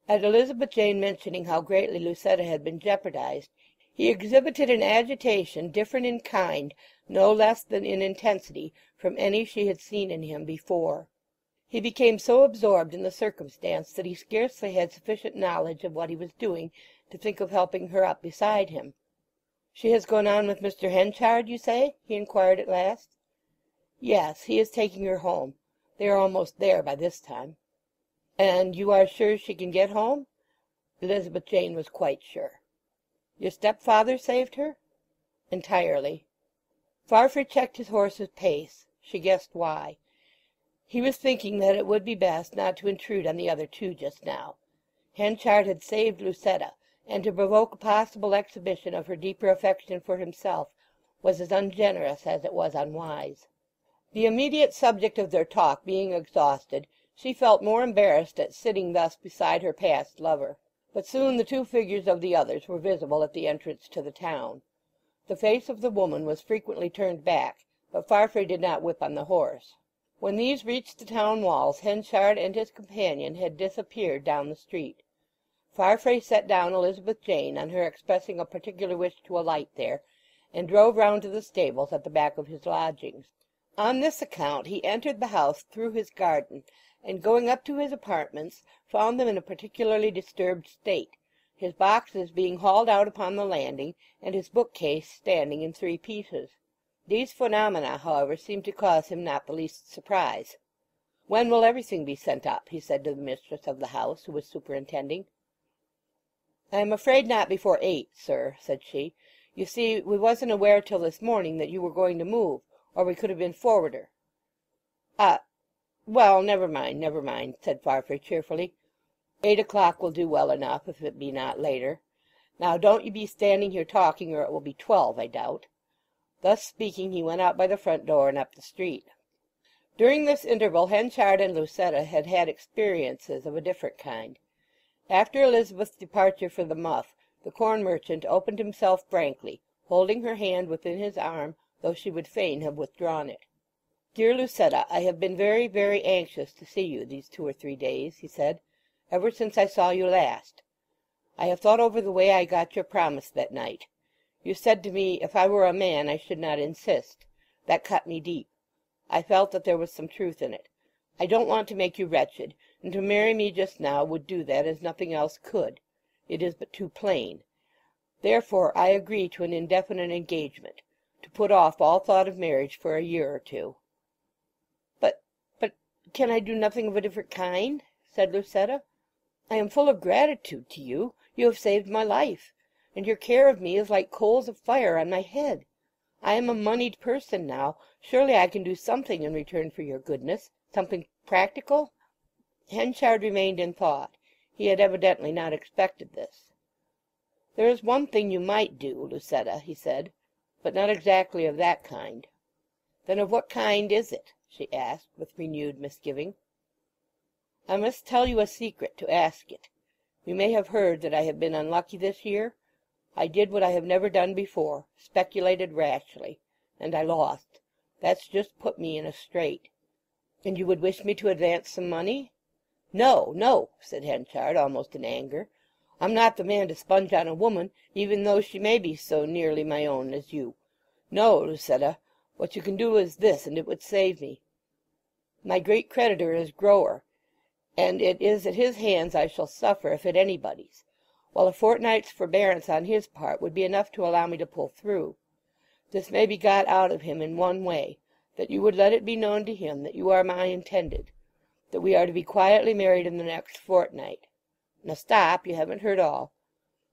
At Elizabeth Jane mentioning how greatly Lucetta had been jeopardized, he exhibited an agitation different in kind, no less than in intensity, from any she had seen in him before. He became so absorbed in the circumstance that he scarcely had sufficient knowledge of what he was doing to think of helping her up beside him. "She has gone on with Mr. Henchard, you say?" he inquired at last. "Yes, he is taking her home. They are almost there by this time." "And you are sure she can get home?" Elizabeth Jane was quite sure. "Your stepfather saved her?" "Entirely." Farfrae checked his horse's pace. She guessed why. He was thinking that it would be best not to intrude on the other two just now. Henchard had saved Lucetta, and to provoke a possible exhibition of her deeper affection for himself was as ungenerous as it was unwise. The immediate subject of their talk being exhausted, she felt more embarrassed at sitting thus beside her past lover. But soon the two figures of the others were visible at the entrance to the town. The face of the woman was frequently turned back, but Farfrae did not whip on the horse. When these reached the town walls Henchard and his companion had disappeared down the street. Farfrae set down Elizabeth Jane on her expressing a particular wish to alight there, and drove round to the stables at the back of his lodgings. On this account he entered the house through his garden, and going up to his apartments found them in a particularly disturbed state, his boxes being hauled out upon the landing, and his bookcase standing in 3 pieces. These phenomena, however, seemed to cause him not the least surprise. "When will everything be sent up?" he said to the mistress of the house, who was superintending. "I am afraid not before 8, sir," said she. "You see, we wasn't aware till this morning that you were going to move, or we could have been forwarder." Well, never mind, said Farfrae cheerfully. 8 o'clock will do well enough, if it be not later. Now don't you be standing here talking, or it will be 12, I doubt." Thus speaking he went out by the front door and up the street. During this interval Henchard and Lucetta had had experiences of a different kind. After Elizabeth's departure for the muff, the corn merchant opened himself frankly, holding her hand within his arm, though she would fain have withdrawn it. "Dear Lucetta, I have been very, very anxious to see you these 2 or 3 days," he said, "ever since I saw you last. I have thought over the way I got your promise that night. You said to me, if I were a man I should not insist. That cut me deep. I felt that there was some truth in it. I don't want to make you wretched, and to marry me just now would do that as nothing else could. It is but too plain. Therefore I agree to an indefinite engagement, to put off all thought of marriage for a year or two." But can I do nothing of a different kind?" said Lucetta. "I am full of gratitude to you. You have saved my life, and your care of me is like coals of fire on my head. I am a moneyed person now. Surely I can do something in return for your goodness, something practical?" Henchard remained in thought. He had evidently not expected this. "There is one thing you might do, Lucetta," he said, "but not exactly of that kind." "Then of what kind is it?" she asked, with renewed misgiving. "I must tell you a secret to ask it. You may have heard that I have been unlucky this year. I did what I have never done before, speculated rashly, and I lost. That's just put me in a strait." "And you would wish me to advance some money?" "No, no," said Henchard, almost in anger. "I'm not the man to sponge on a woman, even though she may be so nearly my own as you. No, Lucetta, what you can do is this, and it would save me. My great creditor is Grower, and it is at his hands I shall suffer if at anybody's, while a fortnight's forbearance on his part would be enough to allow me to pull through. This may be got out of him in one way, that you would let it be known to him that you are my intended, that we are to be quietly married in the next fortnight. Now stop, you haven't heard all.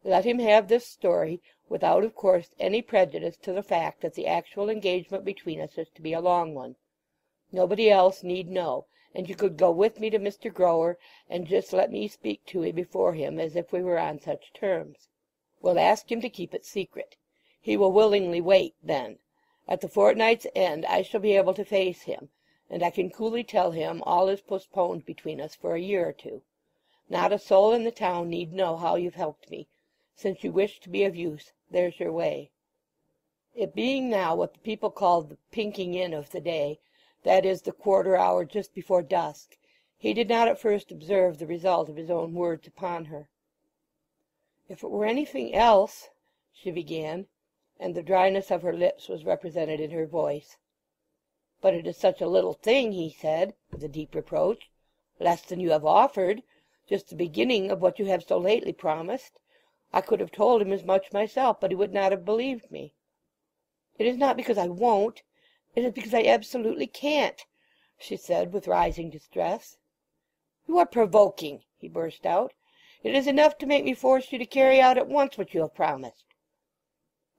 Let him have this story, without of course any prejudice to the fact that the actual engagement between us is to be a long one. Nobody else need know, and you could go with me to Mr. Grower, and just let me speak to him before him as if we were on such terms. We'll ask him to keep it secret. He will willingly wait, then. At the fortnight's end I shall be able to face him, and I can coolly tell him all is postponed between us for a year or two. Not a soul in the town need know how you've helped me. Since you wish to be of use, there's your way." It being now what the people called the pinking in of the day, that is, the quarter hour just before dusk, he did not at first observe the result of his own words upon her. "If it were anything else—" she began, and the dryness of her lips was represented in her voice. "But it is such a little thing," he said, with a deep reproach. "Less than you have offered. Just the beginning of what you have so lately promised. I could have told him as much myself, but he would not have believed me." "It is not because I won't. It is because I absolutely can't," she said, with rising distress. "You are provoking!" he burst out. "It is enough to make me force you to carry out at once what you have promised."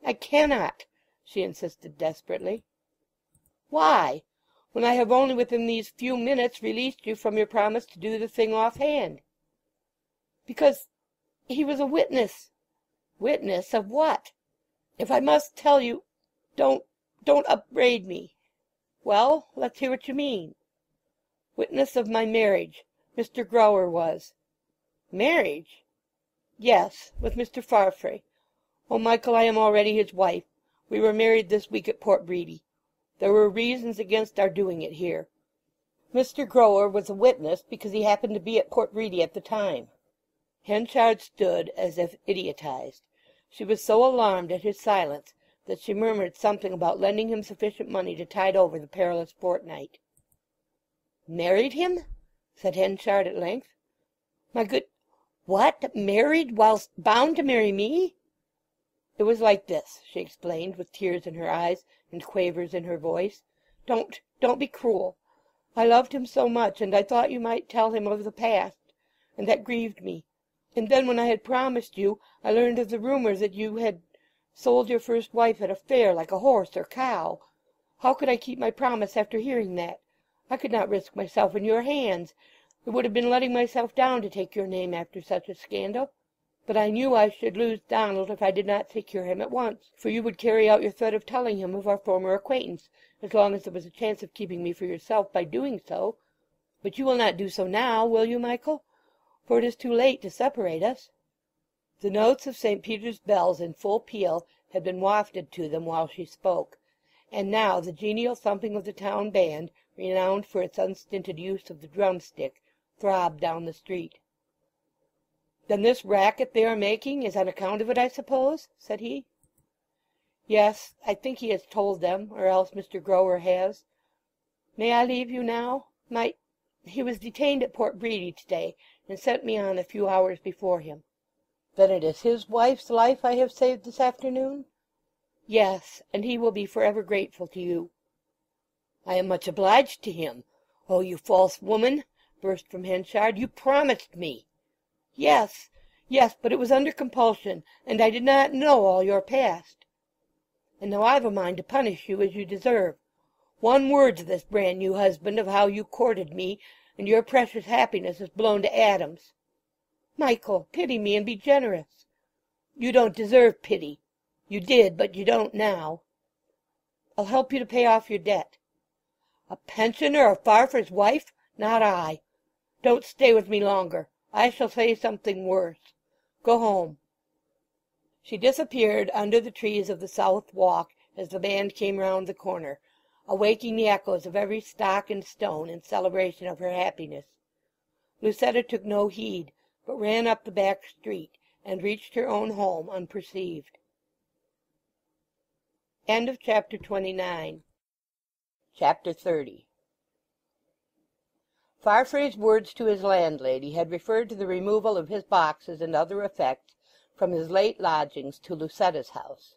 "I cannot," she insisted desperately. "Why, when I have only within these few minutes released you from your promise to do the thing offhand?" "Because he was a witness." "Witness of what? If I must tell you, don't upbraid me." "Well, let's hear what you mean." "Witness of my marriage. Mr. Grower was." "Marriage?" "Yes, with Mr. Farfrae. Oh, Michael, I am already his wife. We were married this week at Port Bredy. There were reasons against our doing it here. Mr. Grower was a witness because he happened to be at Port Bredy at the time." Henchard stood as if idiotized. She was so alarmed at his silence that she murmured something about lending him sufficient money to tide over the perilous fortnight. "Married him?" said Henchard at length. "My good— What? Married whilst bound to marry me?" "It was like this," she explained, with tears in her eyes and quavers in her voice. Don't be cruel. I loved him so much, and I thought you might tell him of the past, and that grieved me. And then when I had promised you, I learned of the rumour that you had sold your first wife at a fair like a horse or cow. How could I keep my promise after hearing that? I could not risk myself in your hands. It would have been letting myself down to take your name after such a scandal. But I knew I should lose Donald if I did not secure him at once, for you would carry out your threat of telling him of our former acquaintance, as long as there was a chance of keeping me for yourself by doing so. But you will not do so now, will you, Michael? For it is too late to separate us." The notes of St. Peter's bells in full peal had been wafted to them while she spoke, and now the genial thumping of the town band, renowned for its unstinted use of the drumstick, throbbed down the street. "Then this racket they are making is on account of it, I suppose?" said he. "Yes, I think he has told them, or else Mr. Grower has. May I leave you now? He was detained at Port Bredy to-day, and sent me on a few hours before him." "Then it is his wife's life I have saved this afternoon?" "Yes, and he will be forever grateful to you." "I am much obliged to him. Oh, you false woman!" burst from Henchard. "You promised me." "Yes, yes, but it was under compulsion, and I did not know all your past. And now I've a mind to punish you as you deserve. One word to this brand new husband of how you courted me, and your precious happiness is blown to atoms. Michael, pity me and be generous." "You don't deserve pity. You did, but you don't now." "I'll help you to pay off your debt." "A pensioner of Farfrae's wife? Not I. Don't stay with me longer. I shall say something worse. Go home." She disappeared under the trees of the south walk as the band came round the corner, awaking the echoes of every stock and stone in celebration of her happiness. Lucetta took no heed, but ran up the back street, and reached her own home unperceived. End of Chapter 29. Chapter 30. Farfrae's words to his landlady had referred to the removal of his boxes and other effects from his late lodgings to Lucetta's house.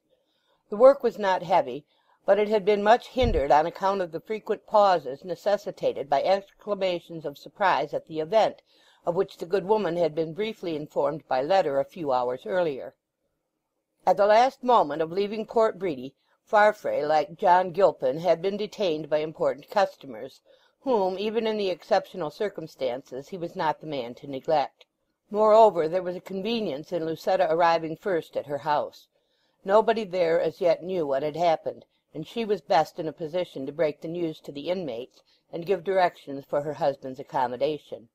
The work was not heavy, but it had been much hindered on account of the frequent pauses necessitated by exclamations of surprise at the event, of which the good woman had been briefly informed by letter a few hours earlier. At the last moment of leaving Port Bredy, Farfrae, like John Gilpin, had been detained by important customers, whom, even in the exceptional circumstances, he was not the man to neglect. Moreover, there was a convenience in Lucetta arriving first at her house. Nobody there as yet knew what had happened, and she was best in a position to break the news to the inmates and give directions for her husband's accommodation.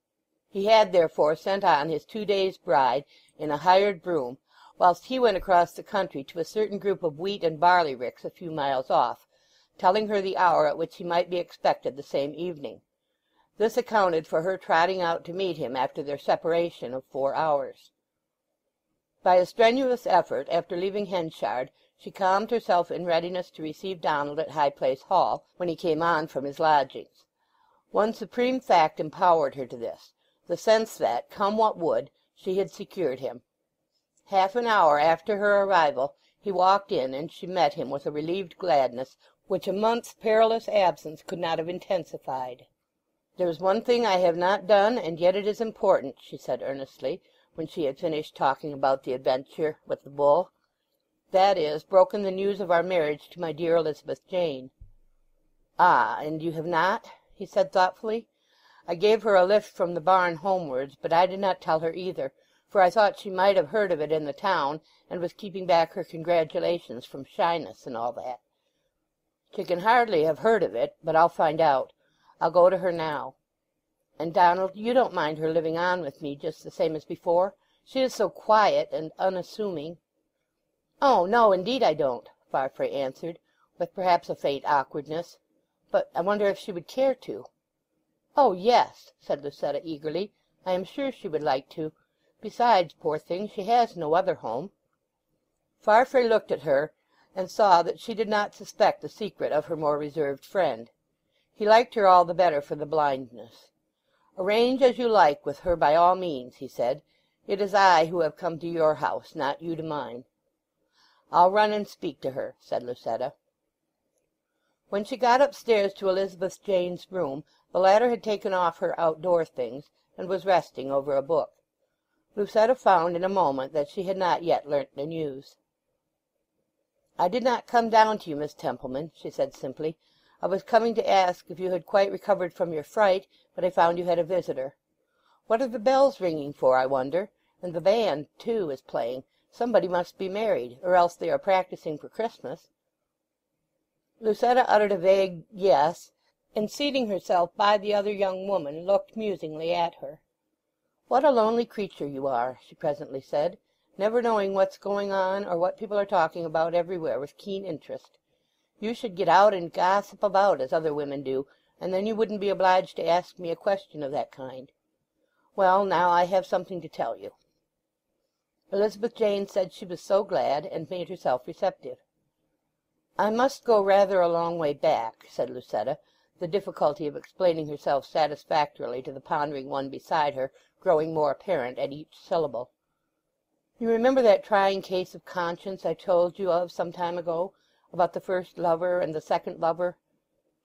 He had therefore sent on his 2 days' bride in a hired brougham, whilst he went across the country to a certain group of wheat and barley ricks a few miles off, telling her the hour at which he might be expected the same evening. This accounted for her trotting out to meet him after their separation of 4 hours. By a strenuous effort, after leaving Henchard, she calmed herself in readiness to receive Donald at High Place Hall when he came on from his lodgings. One supreme fact empowered her to this, the sense that, come what would, she had secured him. Half an hour after her arrival he walked in, and she met him with a relieved gladness which a month's perilous absence could not have intensified. "There is one thing I have not done, and yet it is important," she said earnestly, when she had finished talking about the adventure with the bull. "That is, broken the news of our marriage to my dear Elizabeth Jane." "Ah, and you have not?" he said thoughtfully. "I gave her a lift from the barn homewards, but I did not tell her either, for I thought she might have heard of it in the town, and was keeping back her congratulations from shyness and all that." "She can hardly have heard of it, but I'll find out. I'll go to her now. And, Donald, you don't mind her living on with me just the same as before? She is so quiet and unassuming." "Oh, no, indeed I don't," Farfrae answered, with perhaps a faint awkwardness. "But I wonder if she would care to?" "Oh, yes," said Lucetta eagerly. "I am sure she would like to. Besides, poor thing, she has no other home." Farfrae looked at her, and saw that she did not suspect the secret of her more reserved friend. He liked her all the better for the blindness. "Arrange as you like with her by all means," he said. "It is I who have come to your house, not you to mine." "I'll run and speak to her," said Lucetta. When she got upstairs to Elizabeth Jane's room, the latter had taken off her outdoor things, and was resting over a book. Lucetta found in a moment that she had not yet learnt the news. "I did not come down to you, Miss Templeman," she said simply. "I was coming to ask if you had quite recovered from your fright, but I found you had a visitor. What are the bells ringing for, I wonder? And the band, too, is playing. Somebody must be married, or else they are practising for Christmas." Lucetta uttered a vague "yes," and seating herself by the other young woman looked musingly at her. "What a lonely creature you are," she presently said, "never knowing what's going on, or what people are talking about everywhere with keen interest. You should get out and gossip about as other women do, and then you wouldn't be obliged to ask me a question of that kind. Well, now I have something to tell you." Elizabeth Jane said she was so glad, and made herself receptive. "I must go rather a long way back," said Lucetta, the difficulty of explaining herself satisfactorily to the pondering one beside her growing more apparent at each syllable. You remember that trying case of conscience I told you of some time ago, about the first lover and the second lover?"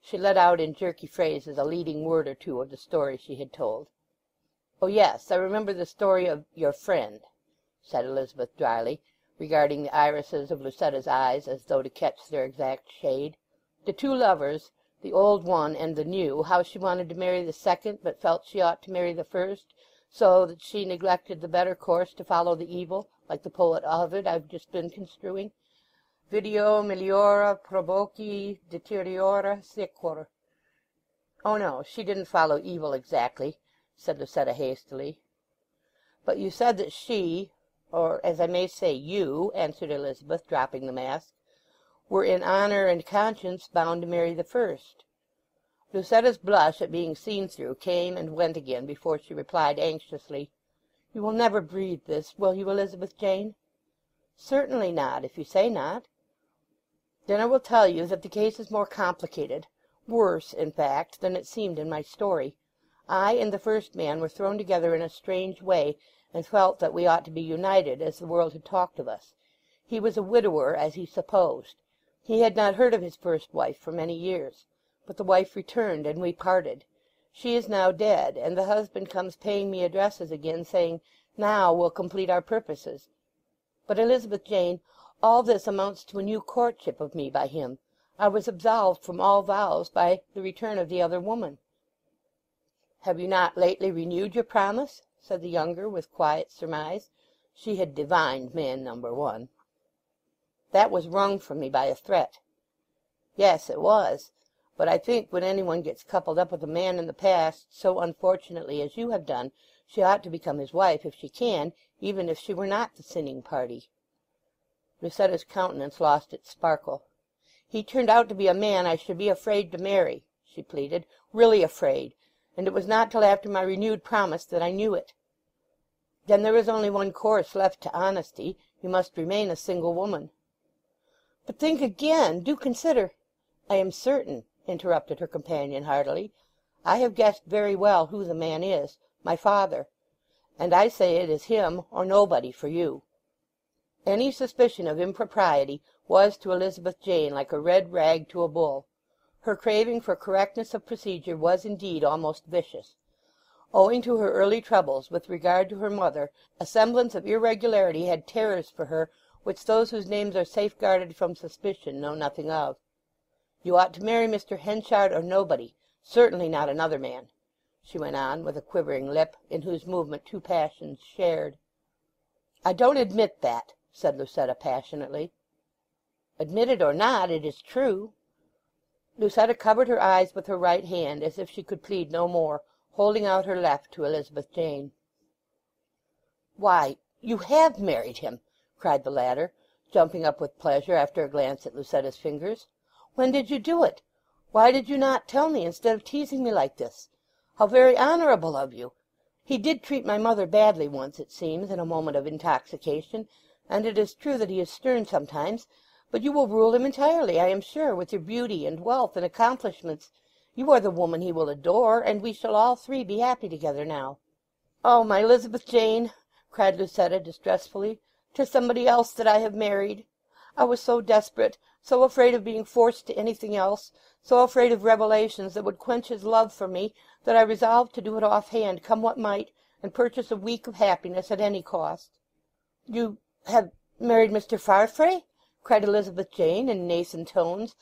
She let out in jerky phrases a leading word or two of the story she had told. "Oh yes, I remember the story of your friend," said Elizabeth dryly, regarding the irises of Lucetta's eyes as though to catch their exact shade. "The two lovers, the old one and the new, how she wanted to marry the second, but felt she ought to marry the first, so that she neglected the better course to follow the evil, like the poet Ovid I've just been construing. Video meliora provoci deteriora sequor." "Oh no, she didn't follow evil exactly," said Lucetta hastily. "But you said that she, or as I may say you," answered Elizabeth, dropping the mask, "were in honour and conscience bound to marry the first." Lucetta's blush at being seen through came and went again before she replied anxiously, "You will never breathe this, will you, Elizabeth Jane?" "Certainly not, if you say not." "Then I will tell you that the case is more complicated, worse, in fact, than it seemed in my story. I and the first man were thrown together in a strange way, and felt that we ought to be united, as the world had talked of us. He was a widower, as he supposed. He had not heard of his first wife for many years. But the wife returned, and we parted. She is now dead, and the husband comes paying me addresses again, saying, 'Now we'll complete our purposes.' But, Elizabeth Jane, all this amounts to a new courtship of me by him. I was absolved from all vows by the return of the other woman." "Have you not lately renewed your promise?" said the younger, with quiet surmise. She had divined man number one. "That was wrung from me by a threat." "Yes, it was. But I think when any one gets coupled up with a man in the past so unfortunately as you have done, she ought to become his wife if she can, even if she were not the sinning party." Lucetta's countenance lost its sparkle. "He turned out to be a man I should be afraid to marry," she pleaded, "really afraid, and it was not till after my renewed promise that I knew it." "Then there is only one course left to honesty. You must remain a single woman." "But think again! Do consider—" "I am certain," interrupted her companion heartily. "I have guessed very well who the man is, my father, and I say it is him or nobody for you." Any suspicion of impropriety was to Elizabeth Jane like a red rag to a bull. Her craving for correctness of procedure was indeed almost vicious. Owing to her early troubles with regard to her mother, a semblance of irregularity had terrors for her which those whose names are safeguarded from suspicion know nothing of. "You ought to marry Mr. Henchard or nobody, certainly not another man," she went on, with a quivering lip, in whose movement two passions shared. "I don't admit that," said Lucetta passionately. "Admit it or not, it is true." Lucetta covered her eyes with her right hand, as if she could plead no more, holding out her left to Elizabeth Jane. "Why, you have married him!" cried the latter, jumping up with pleasure after a glance at Lucetta's fingers. "When did you do it? Why did you not tell me, instead of teasing me like this? How very honourable of you! He did treat my mother badly once, it seems, in a moment of intoxication, and it is true that he is stern sometimes, but you will rule him entirely, I am sure, with your beauty and wealth and accomplishments. You are the woman he will adore, and we shall all three be happy together now." "Oh, my Elizabeth Jane," cried Lucetta distressfully, "'tis somebody else that I have married. I was so desperate, so afraid of being forced to anything else, so afraid of revelations that would quench his love for me, that I resolved to do it offhand, come what might, and purchase a week of happiness at any cost." "You—have—married Mr. Farfrae?" cried Elizabeth Jane in nascent tones.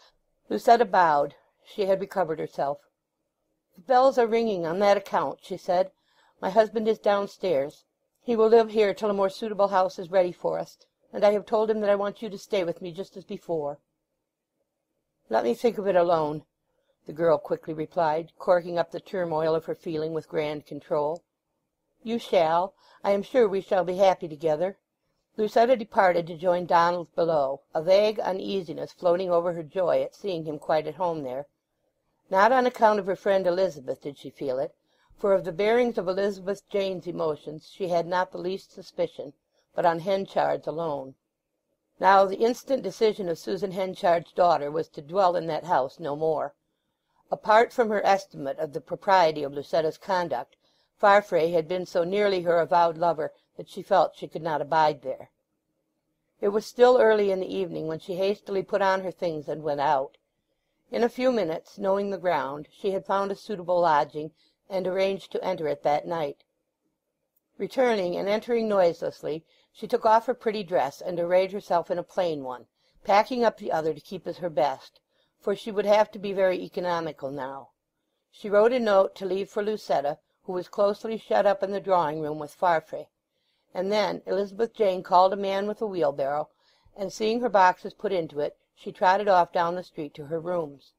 Lucetta bowed. She had recovered herself. "The bells are ringing on that account," she said. "My husband is downstairs. He will live here till a more suitable house is ready for us, and I have told him that I want you to stay with me just as before." "Let me think of it alone," the girl quickly replied, corking up the turmoil of her feeling with grand control. "You shall. I am sure we shall be happy together." Lucetta departed to join Donald below, a vague uneasiness floating over her joy at seeing him quite at home there. Not on account of her friend Elizabeth did she feel it, for of the bearings of Elizabeth Jane's emotions she had not the least suspicion, but on Henchard's alone. Now the instant decision of Susan Henchard's daughter was to dwell in that house no more. Apart from her estimate of the propriety of Lucetta's conduct, Farfrae had been so nearly her avowed lover that she felt she could not abide there. It was still early in the evening when she hastily put on her things and went out. In a few minutes, knowing the ground, she had found a suitable lodging, and arranged to enter it that night. Returning and entering noiselessly, she took off her pretty dress and arrayed herself in a plain one, packing up the other to keep as her best, for she would have to be very economical now. She wrote a note to leave for Lucetta, who was closely shut up in the drawing-room with Farfrae, and then Elizabeth Jane called a man with a wheelbarrow, and seeing her boxes put into it, she trotted off down the street to her rooms.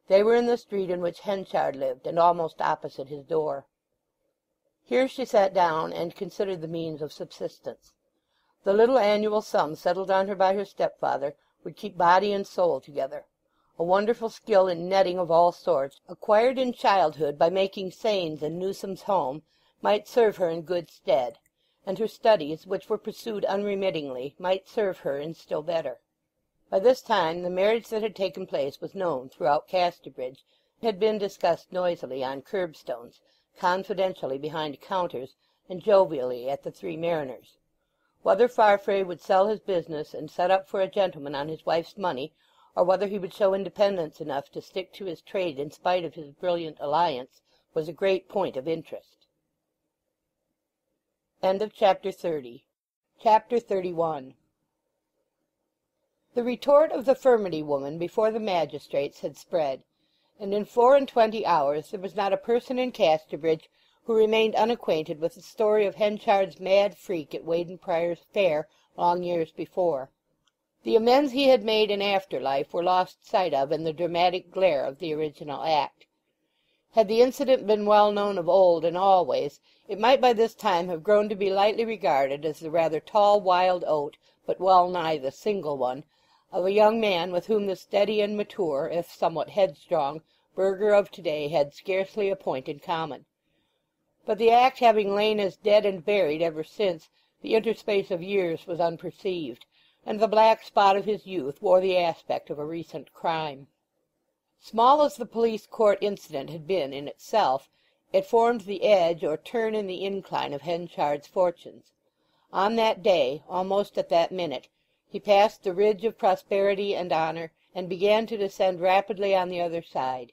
They were in the street in which Henchard lived, and almost opposite his door. Here she sat down and considered the means of subsistence. The little annual sum settled on her by her stepfather would keep body and soul together. A wonderful skill in netting of all sorts, acquired in childhood by making seines in Newsom's home, might serve her in good stead, and her studies, which were pursued unremittingly, might serve her in still better. By this time the marriage that had taken place was known throughout Casterbridge, had been discussed noisily on curbstones, confidentially behind counters, and jovially at the Three Mariners. Whether Farfrae would sell his business and set up for a gentleman on his wife's money, or whether he would show independence enough to stick to his trade in spite of his brilliant alliance, was a great point of interest. End of Chapter 30. Chapter 31. The retort of the furmity woman before the magistrates had spread, and in 24 hours there was not a person in Casterbridge who remained unacquainted with the story of Henchard's mad freak at Weydon Prior's fair long years before. The amends he had made in after life were lost sight of in the dramatic glare of the original act. Had the incident been well known of old and always, it might by this time have grown to be lightly regarded as the rather tall wild oat, but well nigh the single one, of a young man with whom the steady and mature, if somewhat headstrong, burgher of to-day had scarcely a point in common. But the act having lain as dead and buried ever since, the interspace of years was unperceived, and the black spot of his youth wore the aspect of a recent crime. Small as the police court incident had been in itself, it formed the edge or turn in the incline of Henchard's fortunes. On that day, almost at that minute, he passed the ridge of prosperity and honour, and began to descend rapidly on the other side.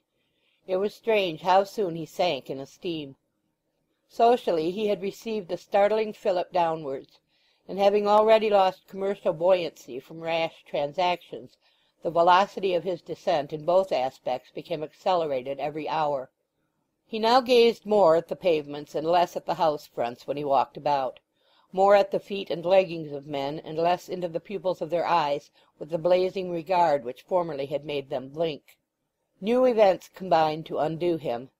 It was strange how soon he sank in esteem. Socially he had received a startling fillip downwards, and having already lost commercial buoyancy from rash transactions, the velocity of his descent in both aspects became accelerated every hour. He now gazed more at the pavements and less at the house fronts when he walked about, more at the feet and leggings of men and less into the pupils of their eyes with the blazing regard which formerly had made them blink. New events combined to undo him.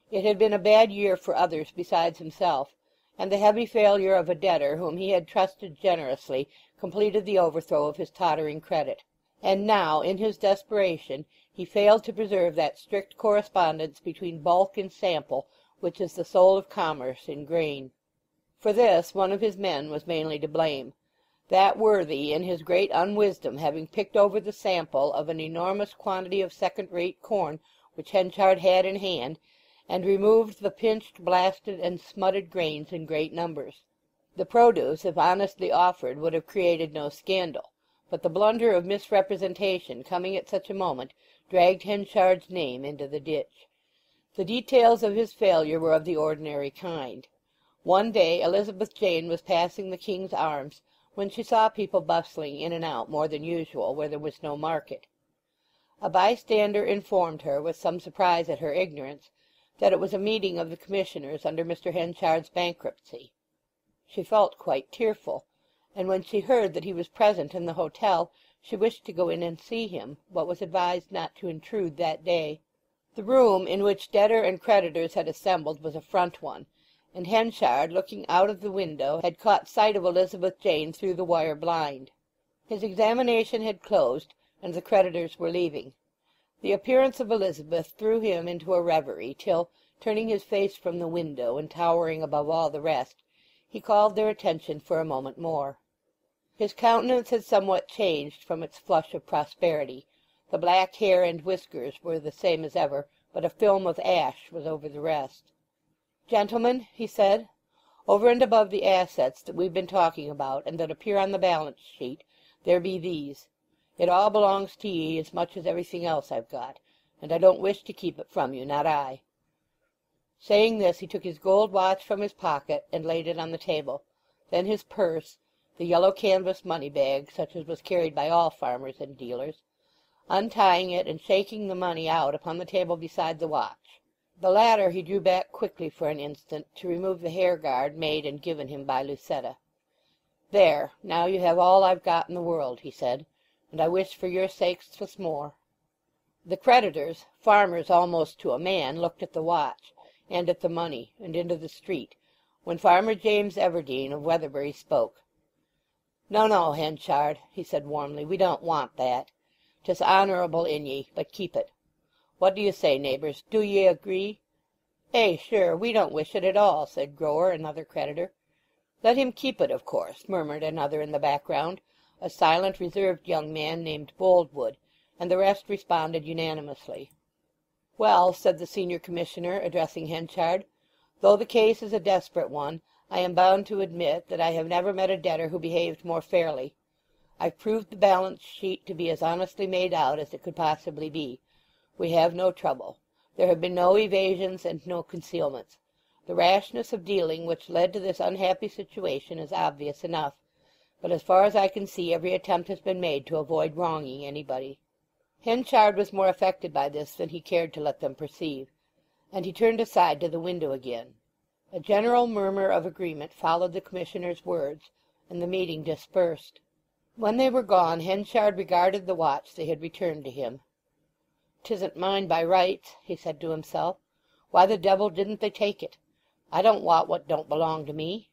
It had been a bad year for others besides himself, and the heavy failure of a debtor whom he had trusted generously completed the overthrow of his tottering credit. And now, in his desperation, he failed to preserve that strict correspondence between bulk and sample which is the soul of commerce in grain. For this one of his men was mainly to blame, that worthy in his great unwisdom having picked over the sample of an enormous quantity of second-rate corn which Henchard had in hand, and removed the pinched, blasted, and smutted grains in great numbers. The produce, if honestly offered, would have created no scandal, but the blunder of misrepresentation coming at such a moment dragged Henchard's name into the ditch. The details of his failure were of the ordinary kind. One day Elizabeth Jane was passing the King's Arms, when she saw people bustling in and out more than usual where there was no market. A bystander informed her, with some surprise at her ignorance, that it was a meeting of the commissioners under Mr. Henchard's bankruptcy. She felt quite tearful, and when she heard that he was present in the hotel she wished to go in and see him, but was advised not to intrude that day. The room in which debtor and creditors had assembled was a front one, and Henchard, looking out of the window, had caught sight of Elizabeth Jane through the wire blind. His examination had closed, and the creditors were leaving. The appearance of Elizabeth threw him into a reverie till, turning his face from the window and towering above all the rest, he called their attention for a moment more. His countenance had somewhat changed from its flush of prosperity. The black hair and whiskers were the same as ever, but a film of ash was over the rest. "Gentlemen," he said, Over and above the assets that we've been talking about, and that appear on the balance sheet, there be these. It all belongs to ye as much as everything else I've got, and I don't wish to keep it from you, not I." Saying this, he took his gold watch from his pocket and laid it on the table. Then his purse, the yellow canvas money-bag, such as was carried by all farmers and dealers, untying it and shaking the money out upon the table beside the watch. The latter he drew back quickly for an instant to remove the hair-guard made and given him by Lucetta. "There, now you have all I've got in the world," he said, "and I wish for your sakes 'twas more." The creditors, farmers almost to a man, looked at the watch, and at the money, and into the street, when Farmer James Everdene of Weatherbury spoke. "No, no, Henchard," he said warmly, "we don't want that. 'Tis honourable in ye, but keep it. What do you say, neighbours? Do ye agree?" "Ay, sure, we don't wish it at all," said Grower, another creditor. "Let him keep it, of course," murmured another in the background, a silent, reserved young man named Boldwood, and the rest responded unanimously. "Well," said the senior commissioner, addressing Henchard, "though the case is a desperate one, I am bound to admit that I have never met a debtor who behaved more fairly. I've proved the balance sheet to be as honestly made out as it could possibly be. We have no trouble. There have been no evasions and no concealments. The rashness of dealing which led to this unhappy situation is obvious enough, but as far as I can see every attempt has been made to avoid wronging anybody." Henchard was more affected by this than he cared to let them perceive, and he turned aside to the window again. A general murmur of agreement followed the commissioner's words, and the meeting dispersed. When they were gone, Henchard regarded the watch they had returned to him. "'Tisn't mine by rights," he said to himself. "Why the devil didn't they take it? I don't want what don't belong to me."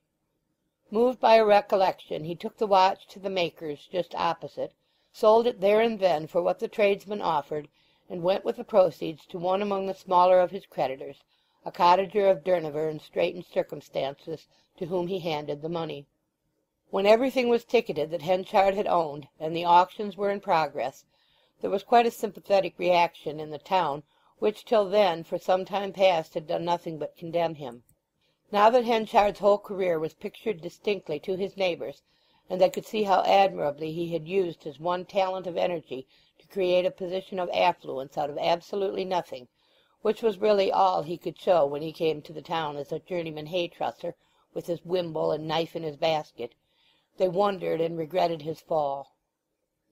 Moved by a recollection, he took the watch to the maker's just opposite, sold it there and then for what the tradesman offered, and went with the proceeds to one among the smaller of his creditors, a cottager of Durnover in straitened circumstances, to whom he handed the money. When everything was ticketed that Henchard had owned, and the auctions were in progress, there was quite a sympathetic reaction in the town, which till then for some time past had done nothing but condemn him. Now that Henchard's whole career was pictured distinctly to his neighbours, and they could see how admirably he had used his one talent of energy to create a position of affluence out of absolutely nothing, which was really all he could show when he came to the town as a journeyman hay-trusser with his wimble and knife in his basket, they wondered and regretted his fall.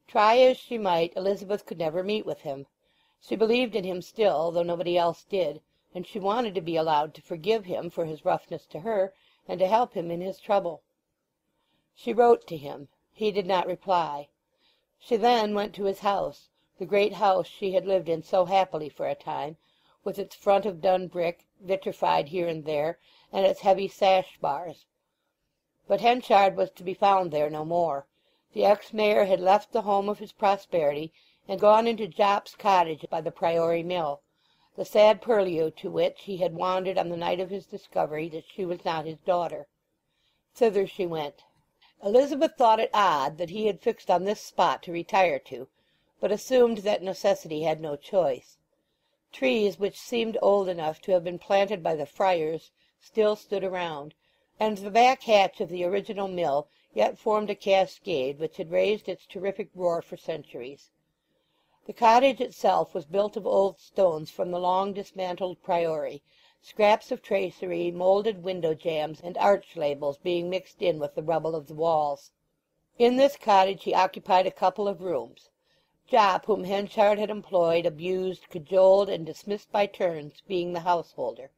Try as she might, Elizabeth could never meet with him. She believed in him still, though nobody else did, and she wanted to be allowed to forgive him for his roughness to her, and to help him in his trouble. She wrote to him. He did not reply. She then went to his house, the great house she had lived in so happily for a time, with its front of dun brick, vitrified here and there, and its heavy sash-bars. But Henchard was to be found there no more. The ex-mayor had left the home of his prosperity and gone into Jopp's cottage by the Priory Mill, the sad purlieu to which he had wandered on the night of his discovery that she was not his daughter. Thither she went. Elizabeth thought it odd that he had fixed on this spot to retire to, but assumed that necessity had no choice. Trees which seemed old enough to have been planted by the friars still stood around, and the back hatch of the original mill yet formed a cascade which had raised its terrific roar for centuries. The cottage itself was built of old stones from the long dismantled priory, scraps of tracery, moulded window jambs, and arch labels being mixed in with the rubble of the walls. In this cottage he occupied a couple of rooms, Jopp, whom Henchard had employed, abused, cajoled, and dismissed by turns, being the householder.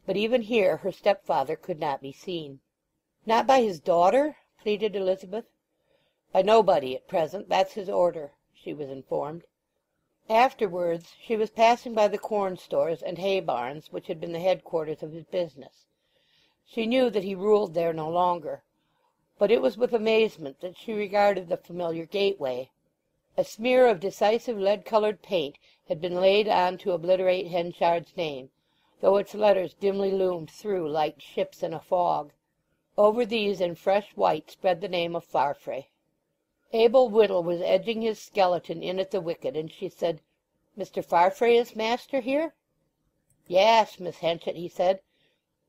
But even here her stepfather could not be seen. "Not by his daughter?" pleaded Elizabeth. "By nobody at present. That's his order," she was informed. Afterwards she was passing by the corn stores and hay barns which had been the headquarters of his business. She knew that he ruled there no longer, but it was with amazement that she regarded the familiar gateway. A smear of decisive lead-coloured paint had been laid on to obliterate Henchard's name, though its letters dimly loomed through like ships in a fog. Over these in fresh white spread the name of Farfrae. Abel Whittle was edging his skeleton in at the wicket, and she said, "Mr. Farfrae is master here?" "Yes, Miss Henchard," he said.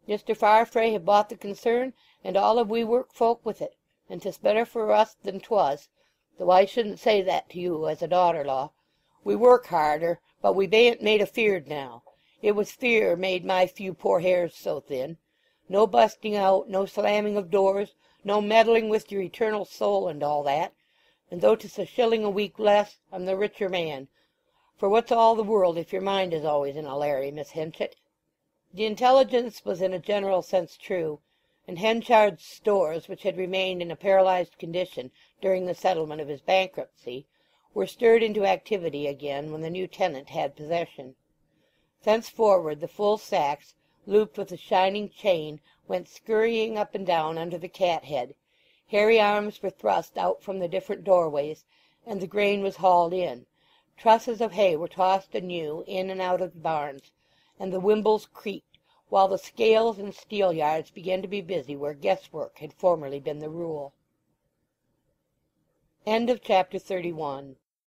Mr. Farfrae have bought the concern, and all of we work folk with it, and 'tis better for us than 'twas, though I shouldn't say that to you as a daughter-law. We work harder, but we bain't made afeard now. It was fear made my few poor hairs so thin. No busting out, no slamming of doors, no meddling with your eternal soul and all that. And though 'tis a shilling a week less, I'm the richer man. For what's all the world if your mind is always in a larry, Miss Henchard?" The intelligence was in a general sense true, and Henchard's stores, which had remained in a paralyzed condition during the settlement of his bankruptcy, were stirred into activity again when the new tenant had possession. Thenceforward the full sacks, looped with a shining chain, went scurrying up and down under the cat-head. Hairy arms were thrust out from the different doorways, and the grain was hauled in. Trusses of hay were tossed anew in and out of the barns, and the wimbles creaked, while the scales and steelyards began to be busy where guesswork had formerly been the rule. Chapter 31